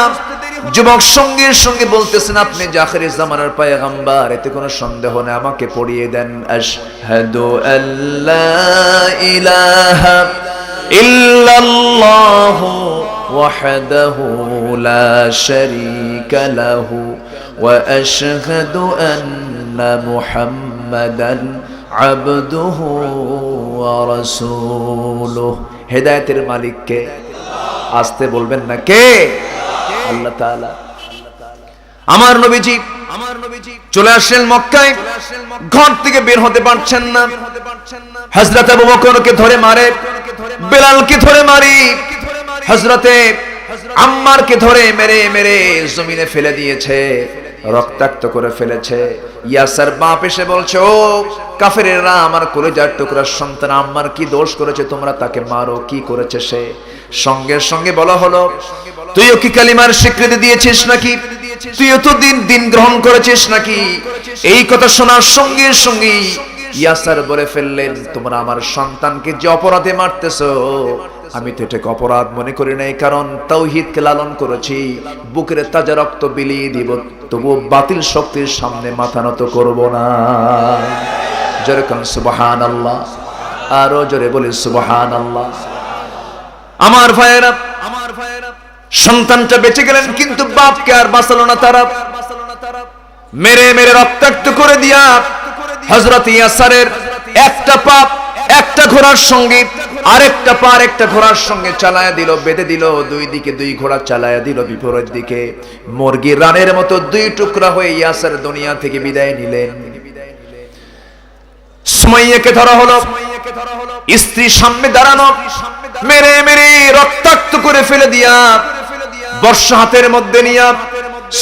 S1: যুবক সঙ্গে সঙ্গে বলতেছেন, আপনি যে আখিরি জামানার পয়গম্বর, এতে কোনো সন্দেহ নেই, আমাকে পড়িয়ে দেন। আশহাদু আল্লা ইলাহা ইল্লাল্লাহু ওয়াহদাহু লা শারীকা লাহু ওয়া আশহাদু আন্না মুহাম্মাদান আবদুহু ওয়া রাসূলুহু। হেদায়েতের মালিক কে? আস্তে বলবেন না, কে? আল্লাহ তাআলা। আমার নবীজি চলে আসলেন মক্কায়, ঘর থেকে বের হতে পারছেন না। হযরত আবু বকরকে ধরে মারে, বেলালকে ধরে মারি, হযরতে আম্মারকে ধরে মেরে মেরে জমিনে ফেলে দিয়েছে, রক্তাক্ত করে ফেলেছে। ইয়াসার বাপ এসে বলছে, ও কাফেরেরা, আমার কলিজার টুকরার সন্তান আম্মার কি দোষ করেছে, তোমরা তাকে মারো। কি করেছে সে? সঙ্গে সঙ্গে বলা হলো, তুইও কি কালিমার স্বীকৃতি দিয়েছিস নাকি? তুইও তো দিন গ্রহণ করেছিস নাকি? এই কথা শোনার সঙ্গে সঙ্গে ইয়াসার বলে ফেললেন, তোমরা আমার সন্তানকে যে অপরাধে মারতেছো, আমি তো এটাকে অপরাধ মনে করি নাই, কারণ তাওহীদকে লালন করেছি, বুকের তাজা রক্ত বিলিয়ে দিব, তবু বাতিল শক্তির সামনে মাথা নত করব না। জোরে কোন সুবহানাল্লাহ, আরো জোরে বলি সুবহানাল্লাহ। আমার ভাইয়েরা, সন্তানটা বেঁচে গেলেন, কিন্তু বাপকে আর বাঁচালো না তারা। মেরে মেরে রক্তাক্ত করে দিয়া হযরত ইয়াসারের একটা পা একটা ঘোড়ার সঙ্গে, আরেকটা পা আরেকটা ঘোড়ার সঙ্গে চালায়া দিল, বেঁধে দিল, দুই দিকে দুই ঘোড়া চালায়া দিল বিপরীত দিকে। মুরগি রানের মতো দুই টুকরা হয়ে ইয়াসার দুনিয়া থেকে বিদায় নিলেন। সুমাইয়াকে ধরা হলো, স্ত্রী সামনে দাঁড়ানো, মেরে মেরে রক্তাক্ত করে ফেলে দিয়া বর্ষা হাতের মধ্যে নিয়া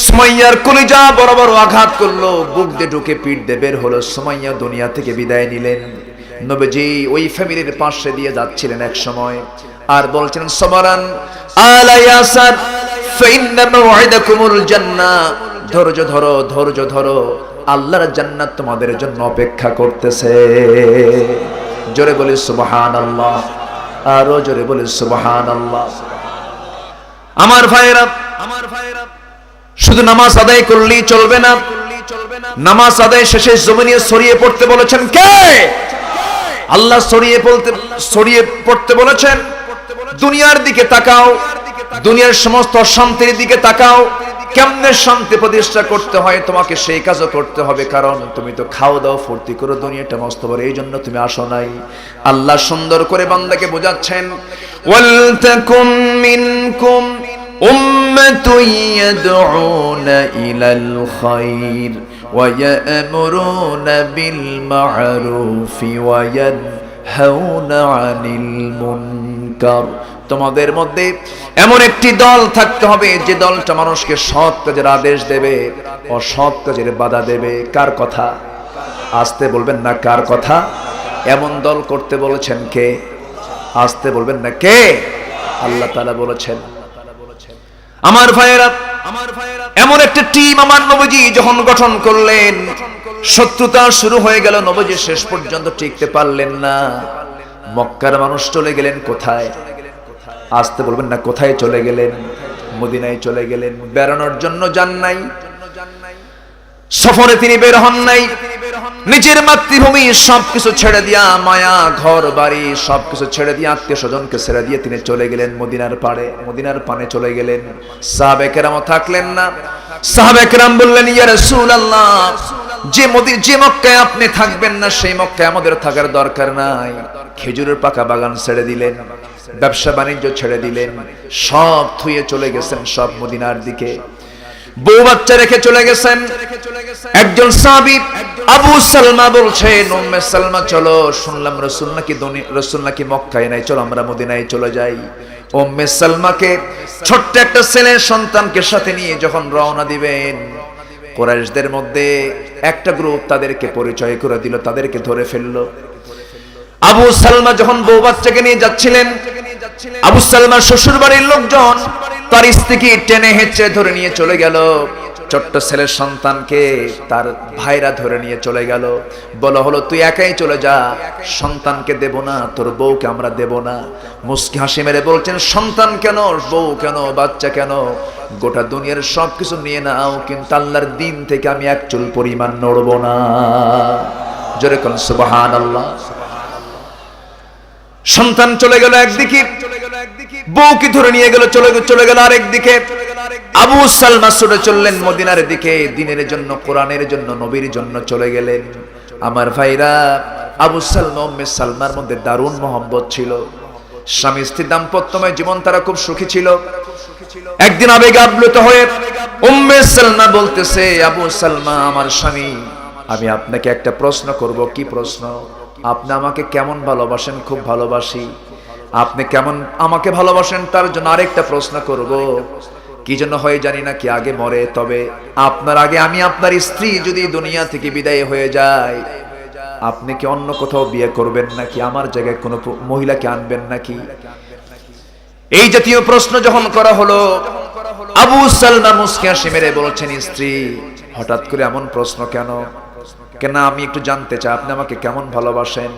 S1: সুমাইয়ার কলিজা বড় বড় আঘাত করলো, বুক দিয়ে ঢুকে পিঠ দিয়ে বের হলো। সুমাইয়া দুনিয়া থেকে বিদায় নিলেন। নবীজি ওই ফ্যামিলির পাশে দিয়ে যাচ্ছিলেন এক সময়, আর বলছেন, সবরান আলা ইয়াসার ফাইন্না মাওইদাকুমুল জান্নাহ, ধৈর্য ধরো, ধৈর্য ধরো, আল্লাহর জান্নাত তোমাদের জন্য অপেক্ষা করতেছে। জোরে বলি সুবহানাল্লাহ, আরো জোরে বলি সুবহানাল্লাহ। আমার ভাইরা, শুধু নামাজ আদায় করলেই চলবে না, নামাজ আদায় শেষে জমিনে ছড়িয়ে পড়তে বলেছেন কে? আল্লাহ ছড়িয়ে পড়তে বলেছেন। দুনিয়ার দিকে তাকাও, দুনিয়ার সমস্ত শান্তির দিকে তাকাও, কেমনে শান্তি প্রতিষ্ঠা করতে হয় তোমাকে সেই কাজও করতে হবে, কারণ তুমি তো খাও দাও ফুর্তি করো, দুনিয়াটা মস্ত বড়, এই জন্য তুমি আসো নাই। আল্লাহ সুন্দর করে বান্দাকে বোঝাচ্ছেন, ওয়ালতাকুম মিনকুম উম্মাতুন ইয়াদউনা ইলাল খায়র ويأمرون بالمعروف وينهون عن المنكر তোমাদের মধ্যে এমন একটি দল থাকতে হবে যে দলটা মানুষকে সৎ কাজের আদেশ দেবে, অসৎ কাজের বাধা দেবে। কার কথা? আসতে বলবেন না কার কথা? এমন দল করতে বলেছেন কে? আসতে বলবেন না কে? আল্লাহ তাআলা বলেছেন। আমার ভাইয়েরা, এমন একটা টিম আমার নবীজি যখন গঠন করলেন, শত্রুতা শুরু হয়ে গেল, নবীজি শেষ পর্যন্ত টিকতে পারলেন না। মক্কার মানুষ চলে গেলেন কোথায়? আসতে বলবেন না কোথায় চলে গেলেন? মদিনায় চলে গেলেন। বেড়ানোর জন্য যান নাই, সফরে তিনি বের হন নাই। নিজের মাতৃভূমি সবকিছু ছেড়ে দিয়া, মায়া ঘর বাড়ি সবকিছু ছেড়ে দিয়ে, আত্মীয় স্বজনকে ছেড়ে দিয়ে তিনি চলে গেলেন মদিনার পাড়ে, মদিনার পানে চলে গেলেন। সাহাবে কেরাম থাকলেন না। সাহাবে কেরাম বললেন, ইয়া রাসূলুল্লাহ, যে মক্কায় আপনি থাকবেন না সেই মক্কায় আমাদের থাকার দরকার নাই। খেজুরের পাকা বাগান ছেড়ে দিলেন, ব্যবসা বাণিজ্য ছেড়ে দিলেন, সব থুয়ে চলে গেছেন সব মদিনার দিকে। বউ বাচ্চা রেখে চলে গেছেন। একজন সাহাবী আবু সালমা বলছেন, উম্মে সালমা চলো, শুনলাম রাসূল নাকি মক্কায় নাই, চলো আমরা মদিনায় চলে যাই। উম্মে সালমাকে ছোট্ট একটা ছেলে সন্তানকে সাথে নিয়ে যখন রওনা দিবেন, কুরাইশদের মধ্যে একটা গ্রুপ তাদেরকে পরিচয় করে দিল, তাদেরকে ধরে ফেললো। আবু সালমা যখন বউ বাচ্চাকে নিয়ে যাচ্ছিলেন, আবু সালমার শ্বশুর বাড়ির লোকজন তার স্ত্রীকে টেনে হেঁচড়ে ধরে নিয়ে চলে গেল। ছোট্ট ছেলের সন্তানকে তার ভাইরা ধরে নিয়ে চলে গেল। বলা হলো, তুই একাই চলে যা, সন্তানকে দেব না, তোর বউকে আমরা দেব না। মুস্কি হাসি মেরে বলছেন, সন্তান কেন, বউ কেন, বাচ্চা কেন, গোটা দুনিয়ার সবকিছু নিয়ে নাও, কিন্তু আল্লাহর দিন থেকে আমি এক চুল পরিমাণ নড়ব না। জোরে কোন সুবহানাল্লাহ। সন্তান চলে গেল একদিকে, বউকে ধরে নিয়ে গেল, চলে গেল আরেকদিকে। আবু সালমা ছুটে চললেন মদিনার দিকে, দ্বীনের জন্য, কোরআনের জন্য, নবীর জন্য চলে গেলেন। আমার ভাইরা, আবু সালমা উম্মে সালমার মধ্যে দারুণ মহব্বত ছিল। স্বামী স্ত্রীর দাম্পত্যময় জীবন, তারা খুব সুখী ছিল। একদিন আবেগে আপ্লুত হয়ে উম্মে সালমা বলতেছে, আবু সালমা আমার স্বামী, আমি আপনাকে একটা প্রশ্ন করব। কি প্রশ্ন? আপনি আমাকে কেমন ভালোবাসেন? খুব ভালোবাসি। আপনি কেমন আমাকে ভালোবাসেন তার জন্য আরেকটা প্রশ্ন করব। কি জন্য হয় জানি না, কি আগে মরে, তবে আপনার আগে আমি আপনার স্ত্রী যদি দুনিয়া থেকে বিদায় হয়ে যায়, আপনি কি অন্য কোথাও বিয়ে করবেন নাকি? আমার জায়গায় কোনো মহিলাকে আনবেন নাকি? এই জাতীয় প্রশ্ন যখন করা হলো, আবু সালমা মুস্কি হাসি মেরে বলছেন, স্ত্রী হঠাৎ করে এমন প্রশ্ন কেন? কেন আমি একটু জানতে চাই আপনি আমাকে কেমন ভালোবাসেন।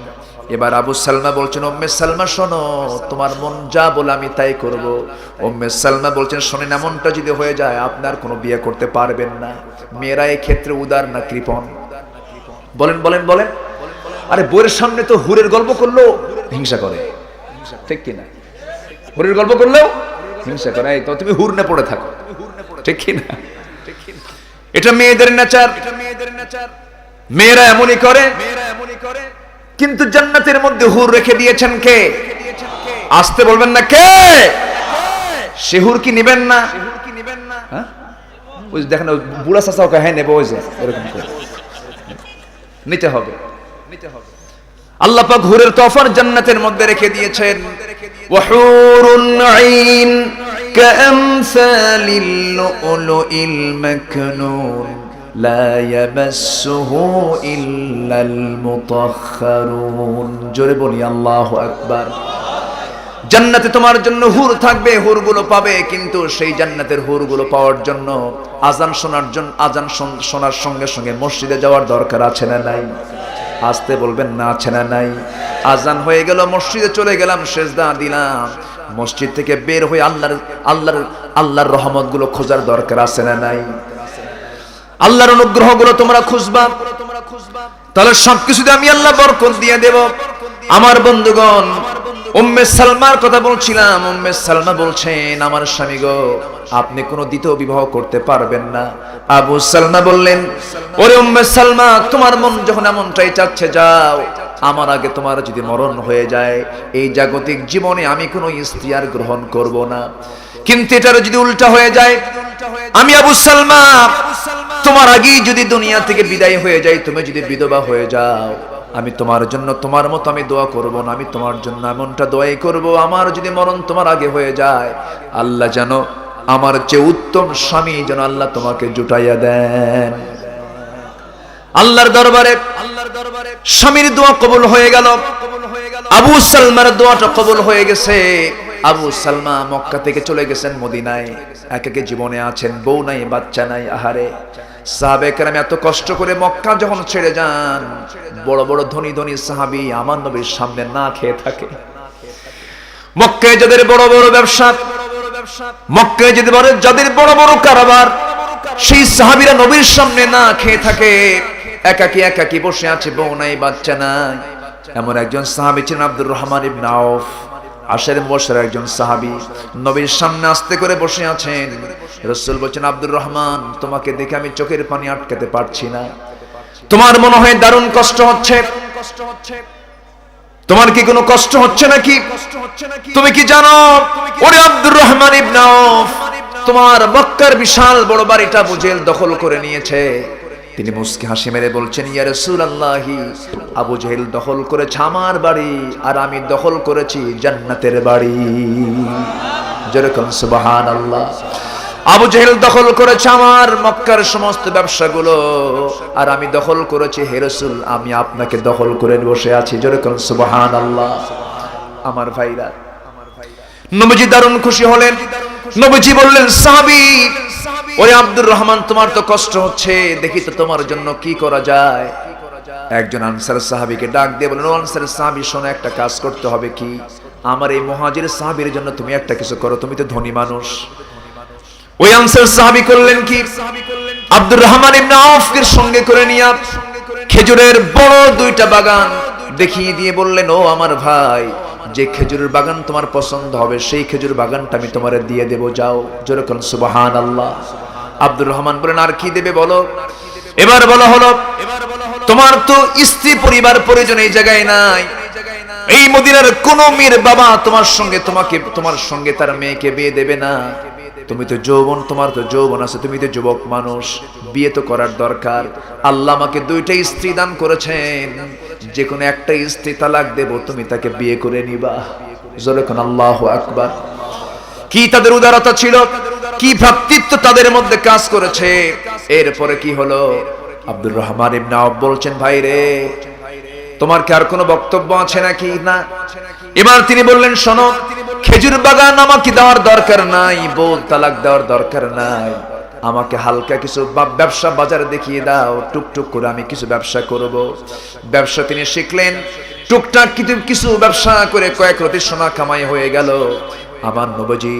S1: এবার আবু সালমা বলছেন, উম্মে সালমা শোনো, তোমার মন যা বলে আমি তাই করব। উম্মে সালমা বলছেন, শোনেন, এমনটা যদি হয়ে যায় আপনার কোনো বিয়ে করতে পারবেন না। মেয়েরা এই ক্ষেত্রে উদার না কৃপণ? বলেন বলেন বলেন। আরে বউয়ের সামনে তো হুরের গল্প করলেও হিংসা করে, ঠিক কিনা? হুরের গল্প করলেও হিংসা করে, এই তো তুমি হুর না পড়ে থাকো, ঠিক কিনা? এটা মেয়েদের নেচার। মেয়েরা এমনই করে। কিন্তু জান্নাতের মধ্যে হুর রেখে দিয়েছেন কে? আসতে বলবেন না কে? সে হুর কি নিবেন না? ওই দেখেন বুড়া চাচাও হ্যাঁ নেবো, ওই যে এরকম করে নিতে হবে। আল্লাহ পাক হুরের তফার জান্নাতের মধ্যে রেখে দিয়েছেন। ওয়াহুরুন আইন কামসালিল লুলুইল মাকনুন লা ইয়ামাসসুহু ইল্লাল মুতাহহারুন। জোরে বলি আল্লাহু আকবার। জান্নাতে তোমার জন্য হুর থাকবে, হুরগুলো পাবে, কিন্তু সেই জান্নাতের হুরগুলো পাওয়ার জন্য আজান শোনার সঙ্গে সঙ্গে মসজিদে যাওয়ার দরকার আছে না নাই? আসতে বলবেন না, আছে না নাই? আজান হয়ে গেল, মসজিদে চলে গেলাম, সেজদা দিলাম, মসজিদ থেকে বের হয়ে আল্লাহর রহমতগুলো খোঁজার দরকার আছে না নাই? আল্লাহর অনুগ্রহগুলো তোমরা খুঁজবা, তাহলে সবকিছুতে আমি আল্লাহ বরকত দিয়ে দেব। আমার বন্ধুগণ, উম্মে সালমার কথা বলছিলাম। উম্মে সালমা বলছেন, আমার স্বামী গো, আপনি কোনো দ্বিতীয় বিবাহ করতে পারবেন না। আবু সালমা বললেন, ওরে উম্মে সালমা, তোমার মন যখন এমনটাই চাচ্ছে, যাও, আমার আগে তোমার যদি মরণ হয়ে যায়, এই জাগতিক জীবনে আমি কোনো স্ত্রী আর গ্রহণ করব না। কিন্তু এটার যদি উল্টা হয়ে যায়, আমি আবু সালমা তোমার তোমার আগেই যদি দুনিয়া থেকে বিদায় হয়ে যায়, তুমি যদি বিধবা হয়ে যাও, আমি তোমার জন্য তোমার মতো আমি দোয়া করব না, আমি তোমার জন্য এমনটা দোয়াই করব, আমার যদি মরণ তোমার আগে হয়ে যায়, আল্লাহ যেন আমার চেয়ে উত্তম স্বামী যেন আল্লাহ তোমাকে জুটাইয়া দেন। আল্লাহর দরবারে স্বামীর দোয়া কবুল হয়ে গেল। আবু সালমার দোয়াটা কবুল হয়ে গেছে। আবু সালমা মক্কা থেকে চলে গেছেন মদিনায়, একাকী জীবনে আছেন, বউ নাই, বাচ্চা নাই। আহারে, সাহাবে কেরাম এত কষ্ট করে মক্কা যখন ছেড়ে যান, বড় বড় ধনী ধনী সাহাবী আমার নবীর সামনে না খেয়ে থাকে। মক্কায় যাদের বড় বড় ব্যবসা, মক্কায় যাদের বড় বড় কারবার, সেই সাহাবীরা নবীর সামনে না খেয়ে থাকে, একাকী একাকী বসে আছে, বউ নাই, বাচ্চা নাই। এমন একজন সাহাবী ছিলেন আব্দুর রহমান ইবনে আউফ, 80 বছরের একজন সাহাবী, নবীর সামনে আস্তে করে বসে আছেন। রাসূল বলছেন, আব্দুর রহমান, তোমাকে দেখে আমি চোখের পানি আটকাতে পারছি না, তোমার মনে হয় দারুণ কষ্ট হচ্ছে, তোমার কি কোনো কষ্ট হচ্ছে নাকি? তুমি কি জানো ওরে আব্দুর রহমান ইবনে আউফ, তোমার মক্কার বিশাল বড় বাড়িটা আবু জেহেল দখল করে নিয়েছে। তিনি মুস্কি হাসি মেরে বলছেন, ইয়া রাসূলুল্লাহি, আবু জেহেল দখল করেছে আমার বাড়ি, আর আমি দখল করেছি জান্নাতের বাড়ি। যেরকম সুবহানাল্লাহ। আবু জেহেল দখল করেছে আমার মক্কার সমস্ত ব্যবসাগুলো, আর আমি দখল করেছি, হে রাসূল, আমি আপনাকে দখল করে বসে আছি। যেরকম সুবহানাল্লাহ। আমার ভাইরা, নবীজি দারুণ খুশি হলেন। নবীজি বললেন, সাহাবী, ওরে আব্দুর রহমান, তোমার তো কষ্ট হচ্ছে, দেখি তো তোমার জন্য কি করা যায়। একজন আনসার সাহাবীকে ডাক দিয়ে বললেন, ও আনসার সাহাবী, শোনো, একটা কাজ করতে হবে। কি? আমার এই মুহাজির সাহাবীর জন্য তুমি একটা কিছু করো, তুমি তো ধনী মানুষ। ওই আনসার সাহাবী করলেন কি? আব্দুর রহমান ইবনে আউফকে সঙ্গে করে নিয়ে খেজুরের বড় 2টা বাগান দেখিয়ে দিয়ে বললেন, ও আমার ভাই, যে খেজুরের বাগান তোমার পছন্দ হবে, সেই খেজুর বাগানটা আমি তোমারে দিয়ে দেব, যাও। যেরকম সুবহানাল্লাহ। আব্দুর রহমান বলেন, আর কি দেবে বলো? এবার বলা হলো, তোমার তো স্ত্রী পরিবার পরিজন এই জায়গায় নাই, এই মদিনার কোন মেয়ের বাবা তোমার সঙ্গে তার মেয়েকে বিয়ে দেবে না। তুমি তো যৌবন, তোমার তো যৌবন আছে, তুমি তো যুবক মানুষ, বিয়ে তো করার দরকার। আল্লাহ আমাকে 2টা স্ত্রী দান করেছেন, যে কোনো একটা স্ত্রী তালাক দেব, তুমি তাকে বিয়ে করে নিবা। যখন আল্লাহু আকবার। কি তাদের উদারতা ছিল, কি ভ্রাতৃত্ব তাদের মধ্যে কাজ করেছে। এরপরে কি হলো? আব্দুর রহমান ইবনে আউফ বলছেন, ভাই রে, তোমার কি আর কোনো বক্তব্য আছে নাকি? না। এবার তিনি বললেন, শোনো, খেজুর বাগান আমাকে দেওয়ার দরকার নাই, বউ তালাক দেওয়ার দরকার নাই, আমাকে হালকা কিছু ব্যবসা বাজার দেখিয়ে দাও, টুকটুক করে আমি কিছু ব্যবসা করব। ব্যবসা তিনি শিখলেন, টুকটাক কিছু ব্যবসা করে কয়েক রতি সোনা কামাই হয়ে গেল। আমার নবীজি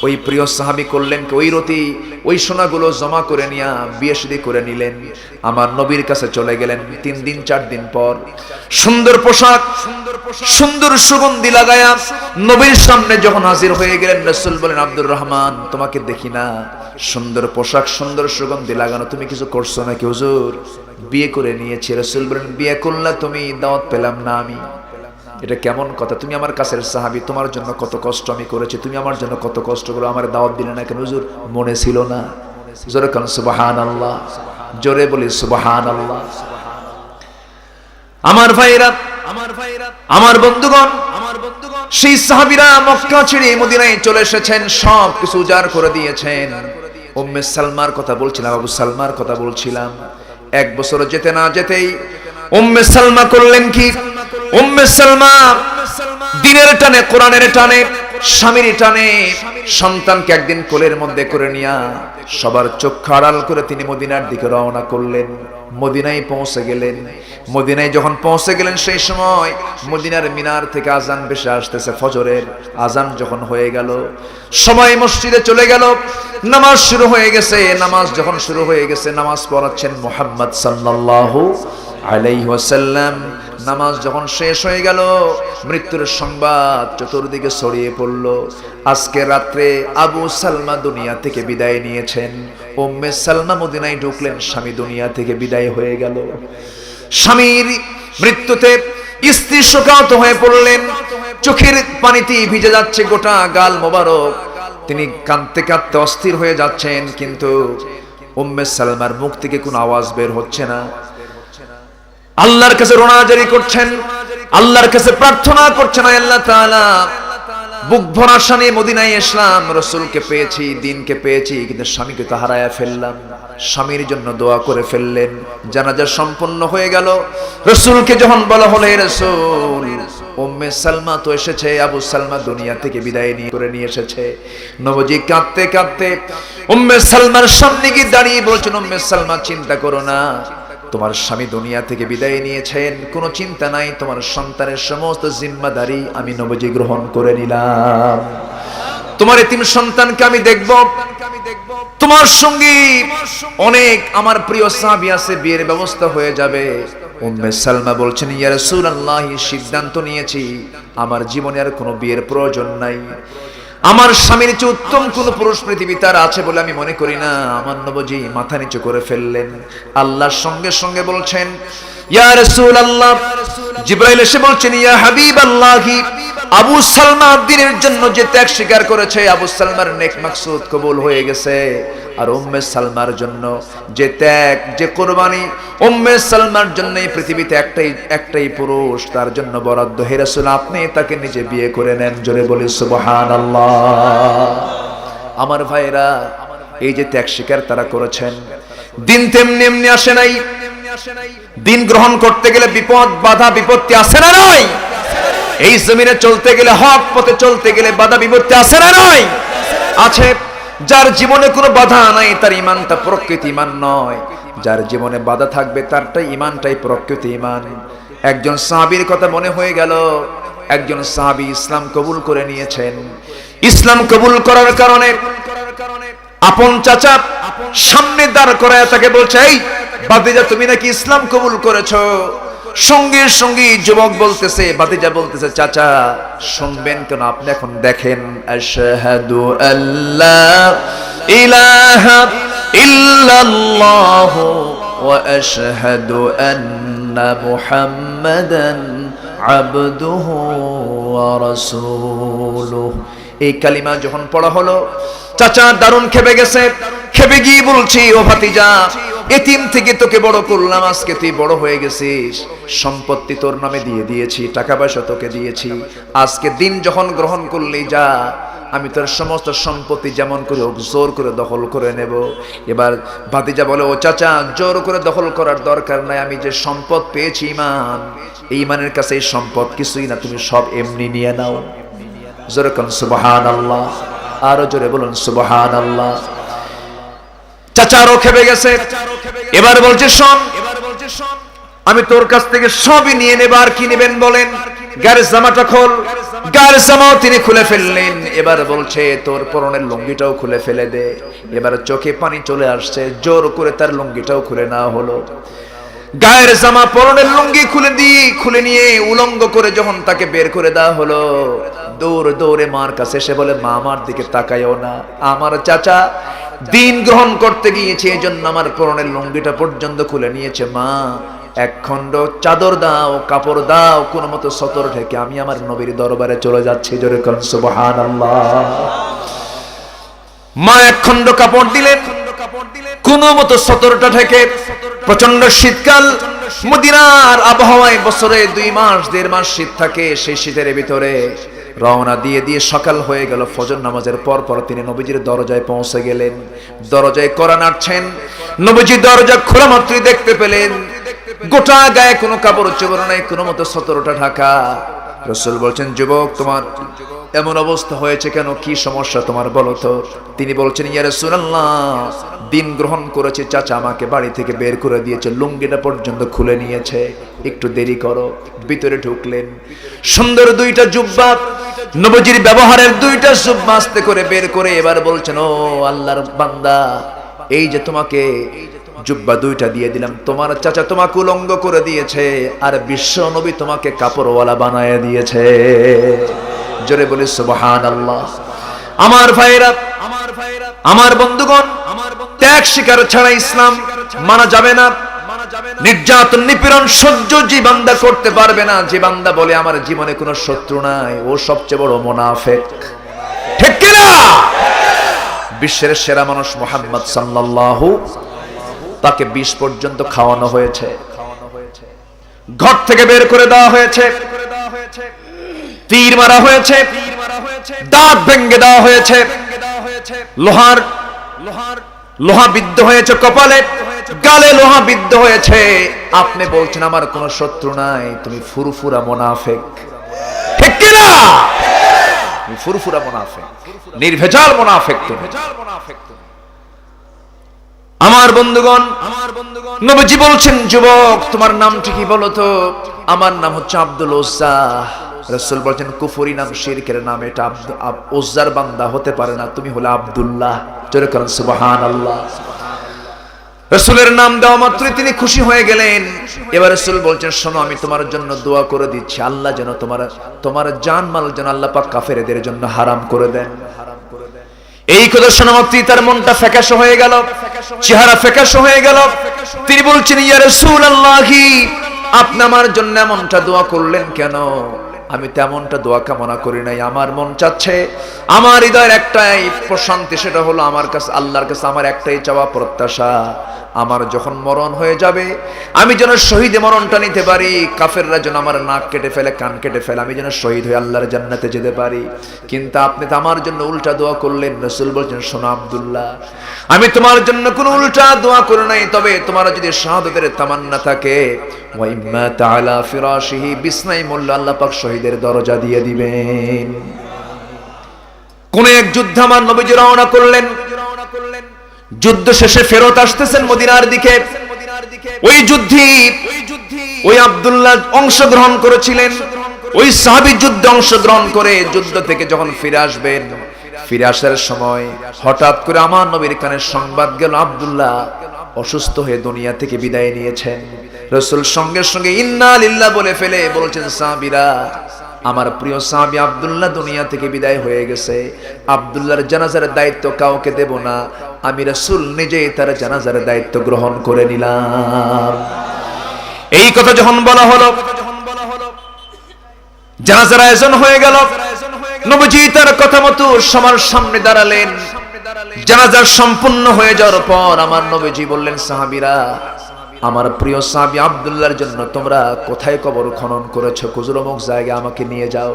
S1: ওই প্রিয় সাহাবী করলেন কি, ওই সোনাগুলো জমা করে নিয়ে বিয়ে শাদী করে নিলেন। আমার নবীর কাছে চলে গেলেন। 3 দিন 4 দিন পর সুন্দর পোশাক, সুন্দর সুগন্ধি লাগায়া নবীর সামনে যখন হাজির হয়ে গেলেন, রাসূল বলেন, আব্দুর রহমান, তোমাকে দেখি না, সুন্দর পোশাক, সুন্দর সুগন্ধি লাগানো, তুমি কিছু করছো নাকি? হুজুর, বিয়ে করে নিয়েছি। রাসূল বলেন, বিয়ে করলা তুমি, দাওয়াত পেলাম না আমি। এটা কেমন কথা? তুমি আমার কাছের সাহাবী, তোমার জন্য কত কষ্ট আমি করেছি, তুমি আমার জন্য কত কষ্ট করো, আমার দাওয়াত দিলে না কেন? হুজুর, মনে ছিল না। জোরে কান সুবহানাল্লাহ, জোরে বলি সুবহানাল্লাহ। আমার ভাইরা, আমার বন্ধুগণ, সেই সাহাবীরা মক্কা ছেড়ে মদিনায় চলে এসেছেন, সব কিছু উজাড় করে দিয়েছেন। উম্মে সালমার কথা বলছিলাম, আবু সালমার কথা বলছিলাম। 1 বছর যেতে না যেতেই উম্মে সালমা করলেন কি? উম্মে সালমা দিনের টানে, কোরআনের টানে, স্বামীর টানে সন্তানকে একদিন কোলের মধ্যে করে নিয়া সবার চোখ আড়াল করে তিনি মদিনার দিকে রওনা করলেন। মদিনায় পৌঁছে গেলেন। মদিনায় যখন পৌঁছে গেলেন, সেই সময় মদিনার মিনার থেকে আজান ভেসে আসতেছে, ফজরের আজান যখন হয়ে গেল, সবাই মসজিদে চলে গেল। নামাজ শুরু হয়ে গেছে। নামাজ যখন শুরু হয়ে গেছে, নামাজ পড়াচ্ছেন মুহাম্মদ সাল্লাল্লাহু আলাইহি ওয়াসাল্লাম। নামাজ যখন শেষ হয়ে গেল, মৃত্যুর সংবাদ চতুর্দিকে ছড়িয়ে পড়ল। আজকে রাত্রে আবু সালমা দুনিয়া থেকে বিদায় নিয়েছেন। উম্মে সালমা মদিনায় ঢুকলেন, স্বামী দুনিয়া থেকে বিদায় হয়ে গেল। স্বামীর মৃত্যুতে স্ত্রী শোকাহত হয়ে পড়লেন, চোখের পানিতে ভিজে যাচ্ছে গোটা গাল মোবারক। তিনি কাঁদতে কাঁদতে অস্থির হয়ে যাচ্ছেন, কিন্তু উম্মে সালমার মুখ থেকে কোনো আওয়াজ বের হচ্ছে না। আল্লাহর কাছে রোনাজারি করছেন, আল্লাহর কাছে প্রার্থনা করছেন, আল্লাহ তাআলা বুক ভরা শানে মদিনায় এসলাম, রাসূলকে পেয়েছি, দ্বীনকে পেয়েছি, কিন্তু স্বামীকে তো হারায়া ফেললাম। স্বামীর জন্য দোয়া করে ফেললেন। জানাজা সম্পন্ন হয়ে গেল। রাসূলকে যখন বলা হলো, হে রাসূল, উম্মে সালমা তো এসেছে, আবু সালমা দুনিয়া থেকে বিদায় নিয়ে এসেছে। নবজি কাঁদতে কাঁদতে উম্মে সালমার সামনে গিয়ে দাঁড়িয়ে বলছেন, উম্মে সালমা চিন্তা করো না, তোমার স্বামী দুনিয়া থেকে বিদায় নিয়েছেন, কোনো চিন্তা নাই, তোমার সন্তানের সমস্ত জিম্মাদারি আমি নবজি গ্রহণ করে নিলাম। তোমার এতিম সন্তানকে আমি দেখব, তোমার সঙ্গে অনেক আমার প্রিয় সাহাবী আছে, বিয়ের ব্যবস্থা হয়ে যাবে। উম্মে সালমা বলছেন, ইয়া রাসূলুল্লাহ, সিদ্ধান্ত নিয়েছি, আমার জীবনে আর কোনো বিয়ের প্রয়োজন নাই। আমার স্বামীর চেয়ে উত্তম কোন পুরুষ পৃথিবীতে আর আছে বলে আমি মনে করি না। আমার নবজি মাথা নিচু করে ফেললেন। আল্লাহর সঙ্গে সঙ্গে বলছেন, ইয়া রাসূলুল্লাহ, জিবরাইল এসে বলছেন, ইয়া হাবিবাল্লাহ, আবু সালমা দ্বীনের জন্য যে ত্যাগ স্বীকার করেছে, আবু সালমার নেক মাকসুদ কবুল হয়ে গেছে। আর উম্মে সালমার জন্য যে ত্যাগ, যে কুরবানি, উম্মে সালমার জন্য এই পৃথিবীতে একটাই পুরুষ, তার জন্য বরাদ্দ। হে রাসূল, আপনি তাকে নিজে বিয়ে করে নেন। জোরে বলি সুবহানাল্লাহ। আমার ভাইরা, এই যে ত্যাগ স্বীকার তারা করেছেন, দিন তেমনি এমনি আসে নাই। দিন গ্রহণ করতে গেলে বিপদ, বাধা, বিপত্তি আসে না নয়? এই জমিনে চলতে গেলে, হক পথে চলতে গেলে বাধা বিপত্তি আসে না নয়? আছে। যার জীবনে কোনো বাধা নাই তার ঈমানটা প্রকৃত ঈমান নয়, যার জীবনে বাধা থাকবে তারটাই ঈমানটাই প্রকৃত ঈমান। একজন সাহাবীর কথা মনে হয়ে গেল। একজন সাহাবী ইসলাম কবুল করে নিয়েছেন। ইসলাম কবুল করার কারণে আপন চাচা সামনে দাঁড় করায় তাকে বলছে, এই ভাতিজা, তুমি নাকি ইসলাম কবুল করেছো? সঙ্গে সঙ্গে যুবক বলতেছে, ভাতিজা বলতেছে, চাচা শুনবেন কেন, আপনি এখন দেখেন, আশহাদু আল্লা ইলাহা ইল্লাল্লাহ ওয়া আশহাদু আন্না মুহাম্মাদান আবদুহু ওয়া রাসূলুহু। এই কালিমা যখন পড়া হলো, চাচা দারুণ খেপে গেছে। খেপে গিয়ে বলছি, ও ভাতিজা, এতিম থেকে তোকে বড় করলাম, আজকে তুই বড় হয়ে গেছিস, সম্পত্তি তোর নামে দিয়ে দিয়েছি, টাকা পয়সা তোকে দিয়েছি, আজকে দিন যখন গ্রহণ করলি, যা, আমি তোর সমস্ত সম্পত্তি যেমন করে হোক জোর করে দখল করে নেব। এবার ভাতিজা বলে, ও চাচা, জোর করে দখল করার দরকার নাই, আমি যে সম্পদ পেয়েছি ঈমান, এই ঈমানের কাছে এই সম্পদ কিছুই না, তুমি সব এমনি নিয়ে নাও। জোরে কোন সুবহানাল্লাহ, আরো জোরে বলুন সুবহানাল্লাহ। চাচারও খেপে গেছে। এবার বলছে, শোন, আমি তোর কাছ থেকে সবই নিয়ে নেব, আর কি নেবেন বলেন? গায়ের জামাটা খোল। গায়ের জামাও তিনি খুলে ফেললেন। এবার বলছে, তোর পরনের লুঙ্গিটাও খুলে ফেলে দে। এবার চোখে পানি চলে আসছে, জোর করে তার লুঙ্গিটাও খুলে নেওয়া হলো। গায়ের জামা, পরনের লুঙ্গি খুলে নিয়ে উলঙ্গ করে যখন তাকে বের করে দেওয়া হলো, দৌড়ে দৌড়ে মার কাছে এসে বলে, মা, আমার দিকে তাকায়ও না, আমার চাচা দিন গ্রহণ করতে গিয়েছে, এই জন্য আমার পরনের লুঙ্গিটা পর্যন্ত খুলে নিয়েছে। মা, এক খণ্ড চাদর দাও, কাপড় দাও, কোন মতো সতর ঢেকে আমি আমার নবীর দরবারে চলে যাচ্ছি। জোরে কোন সুবহানাল্লাহ। মা এক খণ্ড কাপড় দিলেন, কোন মতো সতরটা ঢেকে। প্রচন্ড শীতকাল, মদিনার আবহাওয়ায় বছরে 2 মাস 1.5 মাস শীত থাকে। সেই শীতের ভিতরে রওনা দিয়ে সকাল হয়ে গেল। ফজর নামাজের পর তিনি নবীজির দরজায় পৌঁছে গেলেন। দরজায় কড়া নাড়ছেন। নবীজি দরজা খোলা মাত্রই দেখতে পেলেন গোটা গায়ে কোনো কাপড় চোপড় নাই, কোনো মতো সতরটা ঢাকা। রাসূল বলছেন, যুবক, তোমার এমন অবস্থা হয়েছে কেন, কি সমস্যা তোমার বলো তো? তিনি বলছেন, ইয়া রাসূলুল্লাহ, দিন গ্রহণ করেছে চাচা, আমাকে বাড়ি থেকে বের করে দিয়েছে, লুঙ্গিটা পর্যন্ত খুলে নিয়েছে, একটু দেরি করো। ভিতরে ঢুকলেন। সুন্দর 2টা জুব্বা, নবীজির ব্যবহারের 2টা জুব্বা আস্তে করে বের করে এবার বলছেন, ও আল্লাহর বান্দা, এই যে তোমাকে জুব্বা 2টা দিয়ে দিলাম, তোমার চাচা তোমাকে উলঙ্গ করে দিয়েছে, আর বিশ্ব নবী তোমাকে কাপড়ওয়ালা বানায় দিয়েছে। জোরে বলি সুবহানাল্লাহ। আমার ভাইরা, আমার বন্ধুগণ, ত্যাগ স্বীকার ছাড়া ইসলাম মানা যাবে না। নির্যাতন নিপীড়ন সহ্য যে বান্দা করতে পারবে না, যে বান্দা বলে আমার জীবনে কোনো শত্রু নাই, ও সবচেয়ে বড় মুনাফিক। ঠিক কি না? বিশ্বের সেরা মানুষ মুহাম্মদ সাল্লাল্লাহু, তাকে 20 পর্যন্ত খাওয়ানো হয়েছে, ঘর থেকে বের করে দেওয়া হয়েছে, তীর মারা হয়েছে, দাঁত ভেঙে দেওয়া হয়েছে, লোহা বিদ্ধ হয়েছে কপালে, গালে লোহা বিদ্ধ হয়েছে। আপনি বলছেন আমার কোনো শত্রু নাই, তুমি ফুরফুরা মুনাফিক, ঠিক কি না? তুমি ফুরফুরা মুনাফিক, নির্ভেজাল মুনাফিক তুমি। আমার বন্ধুগণ, নবীজি বলছেন, যুবক তোমার নামটি কি বলো তো? আমার নাম হচ্ছে আব্দুল উজ্জা। রাসূল বলছেন, কুফরি নাম, শিরকের নাম, এটা উজ্জার বান্দা হতে পারে না, তুমি হলে আব্দুল্লাহ। জোরে করেন সুবহানাল্লাহ। রাসূলের নাম দেওয়া মাত্রই তিনি খুশি হয়ে গেলেন। এবার রাসূল বলছেন, শোনো আমি তোমার জন্য দোয়া করে দিচ্ছি, আল্লাহ যেন তোমার জানমাল যেন আল্লাহ পাক কাফেরদের জন্য হারাম করে দেন। এই কথা শোনা মাত্রই তার মনটা ফ্যাকাশে হয়ে গেল, চেহারা ফ্যাকাশে হয়ে গেল। তিনি বলছেন, ইয়া রাসূলুল্লাহি, আপনি আমার জন্য এমনটা দোয়া করলেন কেন? আমি তেমনটা দোয়া কামনা করি নাই। আমার মন চাচ্ছে, আমার হৃদয়ের একটাই প্রশান্তি, সেটা হলো আমার কাছে, আল্লাহর কাছে আমার একটাই চাওয়া প্রত্যাশা, আমার যখন মরণ হয়ে যাবে আমি যেন শহীদে মরণটা নিতে পারি, কাফেররা যেন আমার নাক কেটে ফেলে, কান কেটে ফেলে, আমি যেন শহীদ হয়ে আল্লাহর জান্নাতে যেতে পারি। কিন্তু আপনি তো আমার জন্য উল্টা দোয়া করলেন। রাসূল বলছেন, শোনো আব্দুল্লাহ, আমি তোমার জন্য কোনো উল্টা দোয়া করে নাই, তবে তোমার যদি শাহাদাতের তামান্না থাকে, ওয়া ইম্মা তাআলা ফিরাশিহি, বিছনায় মরলে আল্লাহ পাক শহীদের দরজা দিয়ে দিবেন। কোন এক যুদ্ধে আমার নবীজি রওনা করলেন, যুদ্ধ শেষে ফেরত আসতেছেন মদিনার দিকে। ওই যুদ্ধে ওই আব্দুল্লাহ অংশগ্রহণ করেছিলেন। ওই সাহাবী যুদ্ধে অংশগ্রহণ করে যুদ্ধ থেকে যখন ফিরে আসবেন, ফিরে আসার সময় হঠাৎ করে আমার নবীর কানে সংবাদ গেল, আব্দুল্লাহ অসুস্থ হয়ে দুনিয়া থেকে বিদায় নিয়েছেন। রাসূল সঙ্গে সঙ্গে ইন্না লিল্লাহ বলে ফেলে বলছেন, সাহাবীরা, আমার প্রিয় সাহাবী আব্দুল্লাহ দুনিয়া থেকে বিদায় হয়ে গেছে, আব্দুল্লাহর জানাজার দায়িত্ব কাউকে দেব না, আমি রাসূল নিজেই তার জানাজার দায়িত্ব গ্রহণ করে নিলাম। এই কথা যখন বলা হলো, জানাজার আয়োজন হয়ে গেল। নবীজি তার কথা মতো সবার সামনে দাঁড়ালেন। জানাজা সম্পূর্ণ হয়ে যাওয়ার পর আমার নবীজি বললেন, সাহাবীরা, আমার প্রিয় সাহাবী আব্দুল্লাহর জন্য তোমরা কোথায় কবর খনন করেছো? কুজুরমুখ জায়গায় আমাকে নিয়ে যাও।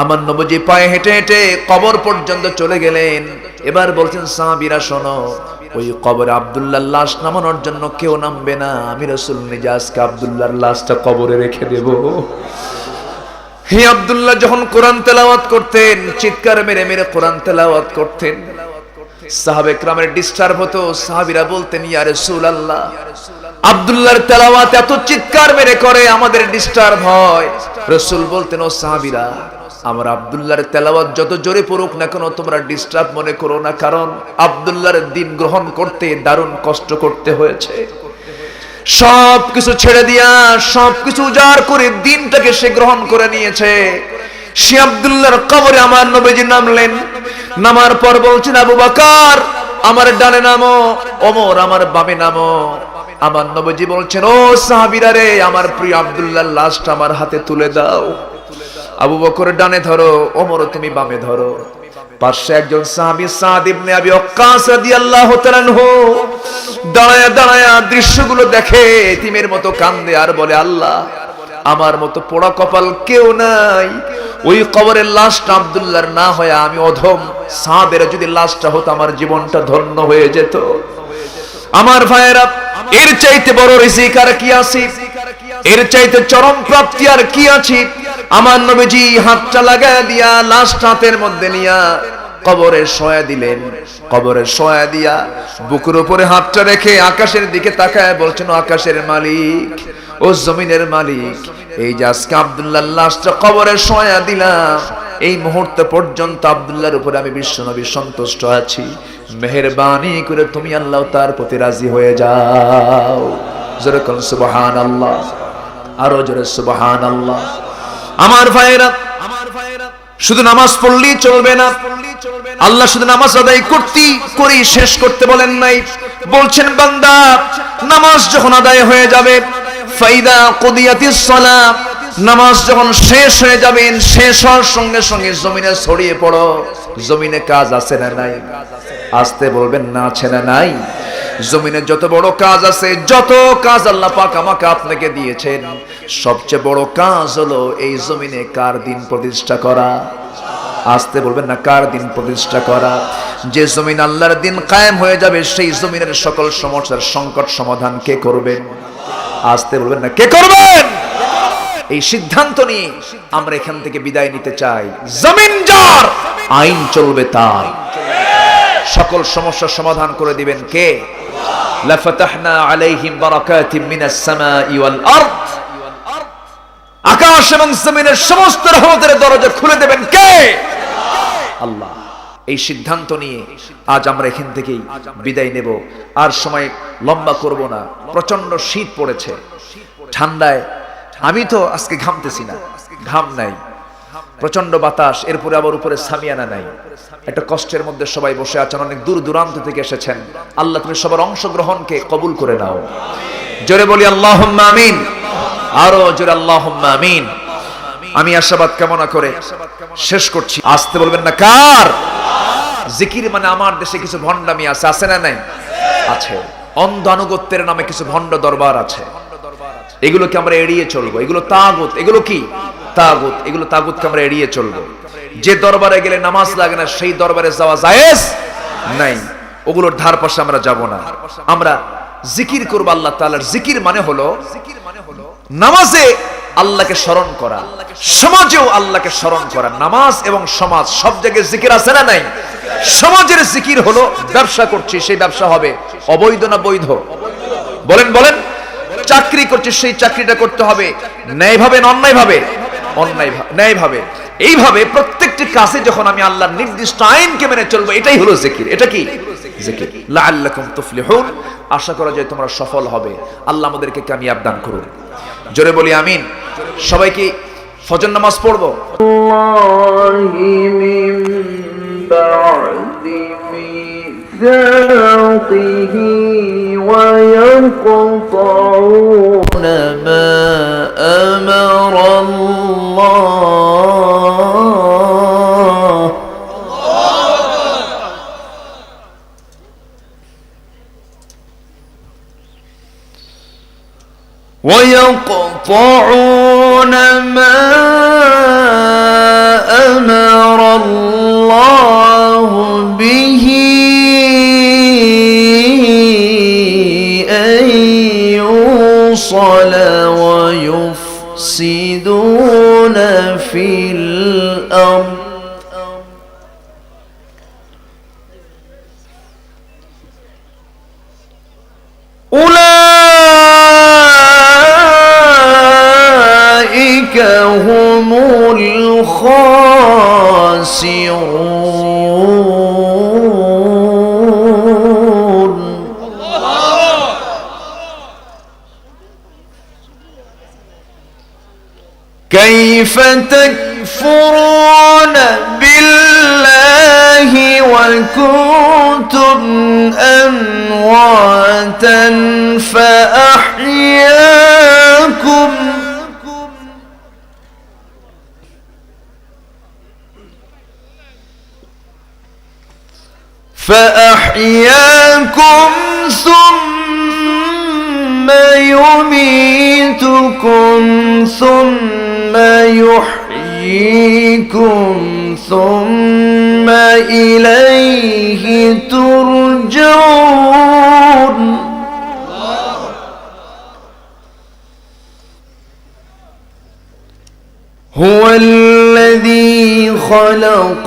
S1: আমার নবীজি পায়ে হেঁটে হেঁটে কবর পর্যন্ত চলে গেলেন। এবার বলছেন, সাহাবীরা শোনো, ওই কবরে আব্দুল্লাহর লাশ নামানোর জন্য কেউ নামবে না, আমি রাসূল নিজে আজকে আব্দুল্লাহর লাশটা কবরে রেখে দেব। হে আব্দুল্লাহ যখন কোরআন তেলাওয়াত করতেন, চিৎকার মেরে মেরে কোরআন তেলাওয়াত করতেন, সাহাবে কেরামের ডিস্টার্ব হতো। সাহাবীরা বলতেন, ইয়া রাসূলুল্লাহ, আব্দুল্লাহর তেলাওয়াত এত চিৎকার মেরে করে, আমাদের ডিস্টার্ব হয়। রাসূল বলতেন, ও সাহাবীরা, আমার আব্দুল্লাহর তেলাওয়াত যত জোরে পড়ুক না কেন তোমরা ডিস্টার্ব মনে করো না, কারণ আব্দুল্লাহর দিন গ্রহণ করতে দারুণ কষ্ট করতে হয়েছে। সবকিছু ছেড়ে দিয়া, সবকিছু উজাড় করে দিনটাকে সে গ্রহণ করে নিয়েছে। সে আব্দুল্লাহর কবরে আমার নবীজি নামলেন। নামার পর বলছেন, আবু বকর আমার ডানে নামো, ওমর আমার বামে নামো। আমার নবীজি বলছেন, ও সাহাবীরা রে, আমার প্রিয় আব্দুল্লাহর লাশটা আমার হাতে তুলে দাও। আবু বকর ডানে ধরো, ওমর তুমি বামে ধরো। পাশে একজন সাহাবী সাদ ইবনে আবি ওয়াক্কাস রাদিয়াল্লাহু তাআলা আনহু দাঁড়ায়া দাঁড়ায়া দৃশ্যগুলো দেখে, এতিমের মতো কান্দে আর বলে, আল্লাহ, আমার মতো পোড়া কপাল কেউ নাই। ওই কবরের লাশটা আব্দুল্লাহর না হয় আমি অধম, সাদের যদি লাশটা হতো আমার জীবনটা ধন্য হয়ে যেত। আমার ভাইয়েরা, এর চাইতে বড় রিজিক আর কি আছে? এর চাইতে চরম প্রাপ্তি আর কি আছে? আমার নবীজি হাতটা লাগায় দিয়া লাশটা হাতের মধ্যে নিয়া কবরে শোয়া দিলেন। কবরে শোয়া দিয়া বুকের উপরে হাতটা রেখে আকাশের দিকে তাকায় বলছেন, ও আকাশের মালিক, ও জমিনের মালিক, এই যে আজকে আব্দুল্লাহর লাশটা কবরে শোয়া দিলাম, এই মুহূর্ত পর্যন্ত আব্দুল্লাহর উপরে আমি বিশ্বনবী সন্তুষ্ট আছি, মেহেরবানি করে তুমি আল্লাহ তার প্রতি রাজি হয়ে যাও। জোরে কোন সুবহানাল্লাহ, আরো জোরে সুবহানাল্লাহ। আমার ভাইরা, শুধু নামাজ পড়লেই চলবে না। আল্লাহ শুধু নামাজ আদায় করি শেষ করতে বলেন নাই, বলছেন বান্দা নামাজ যখন আদায় হয়ে যাবে, ফাইদা কুদিয়াতিস সালাহ, নামাজ যখন শেষ হয়ে যাবেন, শেষ হওয়ার সঙ্গে সঙ্গে জমিনে ছড়িয়ে পড়ো। জমিনে কাজ আছে না নাই? আসতে বলবেন না, আছে না নাই? জমিনে যত বড় কাজ আছে, যত কাজ আল্লাহ পাক আমাকে আপনাকে দিয়েছেন, সবচেয়ে বড় কাজ হলো এই জমিনে কার দিন প্রতিষ্ঠা করা। আসতে বলবেন না, কার দিন প্রতিষ্ঠা করা। যে জমিন আল্লাহর দিন কায়েম হয়ে যাবে, সেই জমিনের সকল সমস্যার সংকট সমাধান কে করবেন? আসতে বলবেন না, কে করবেন? এই সিদ্ধান্ত নিয়ে আমরা এখান থেকে বিদায় নিতে চাই। জমিন যার, আইন চলবে তার। সকল সমস্যার সমাধান করে দিবেন কে? লাফাতাহনা আলাইহিম বারাকাতিম মিনাস সামাই ওয়াল আরদ। আকাশ এবং জমিনের সমস্ত রহমতের দরজা খুলে দেবেন কে? আল্লাহ। এই সিদ্ধান্ত নিয়ে আজ আমরা এখান থেকেই বিদায় নেব। আর সময় লম্বা করব না। প্রচন্ড শীত পড়েছে, ঠান্ডায় আমি তো আজকে ঘামতেছি না, ঘাম নাই, প্রচন্ড বাতাস, এরপরে আবার উপরে সামিয়ানা নাই। একটা কষ্টের মধ্যে সবাই বসে আছেন, অনেক দূর দূরান্ত থেকে এসেছেন। আল্লাহ তুমি সবার অংশগ্রহণকে কবুল করে নাও। জোরে বলি আল্লাহুম্মা আমিন, আরো জোরে আল্লাহুম্মা আমিন। আমি আশাবাদ কামনা করে শেষ করছি। আসতে বলবেন না, কার? জিকির মানে আমার দেশে কিছু ভণ্ডামি আছে, আছে না নাই? আছে। অন্ধ আনুগত্যের নামে কিছু ভণ্ড দরবার আছে, এগুলোকে আমরা এড়িয়ে চলবো। এগুলো তাগুত। এগুলো কি? তাগুত। এগুলো তাগুতকে আমরা এড়িয়ে চলবো। যে দরবারে গেলে নামাজ লাগে না, সেই দরবারে যাওয়া জায়েজ নাই। ওগুলোর ধার পাশে আমরা যাব না। আমরা জিকির করবো আল্লাহ তাআলার। জিকির মানে হলো নামাজে আল্লাহকে স্মরণ করা, সমাজেও আল্লাহকে স্মরণ করা। নামাজ এবং সমাজ সব জায়গায় জিকির আছে না নাই? সমাজের জিকির হলো ব্যবসা করছি, সেই ব্যবসা হবে অবৈধ না বৈধ? বলেন বলেন। চাকরি করছি, সেই চাকরিটা করতে হবে ন্যায়ভাবে না অন্যায়ভাবে? ন্যায়ভাবে। এইভাবে প্রত্যেকটি কাজে যখন আমি আল্লাহর নির্দিষ্ট আইনকে মেনে চলবো, এটাই হলো জিকির। এটা কি? জিকির। লাআল্লাকুম তুফলিহুন। আশা করা যায় তোমরা সফল হবে। আল্লাহ আমাদেরকে কামিয়াব দান করুন। জোরে বলি আমিন। সবাইকে ফজর নামাজ পড়বো।
S2: ويقطعون ما أمر الله ويقطعون ما أمر الله به ويفسدون في الأرض أولئك هم الخاسرون. كيف تكفرون بالله وكنتم أمواتا فأحياكم ثم يميتكم ثم يحييكم ثم إليه ترجعون. هو الذي خلق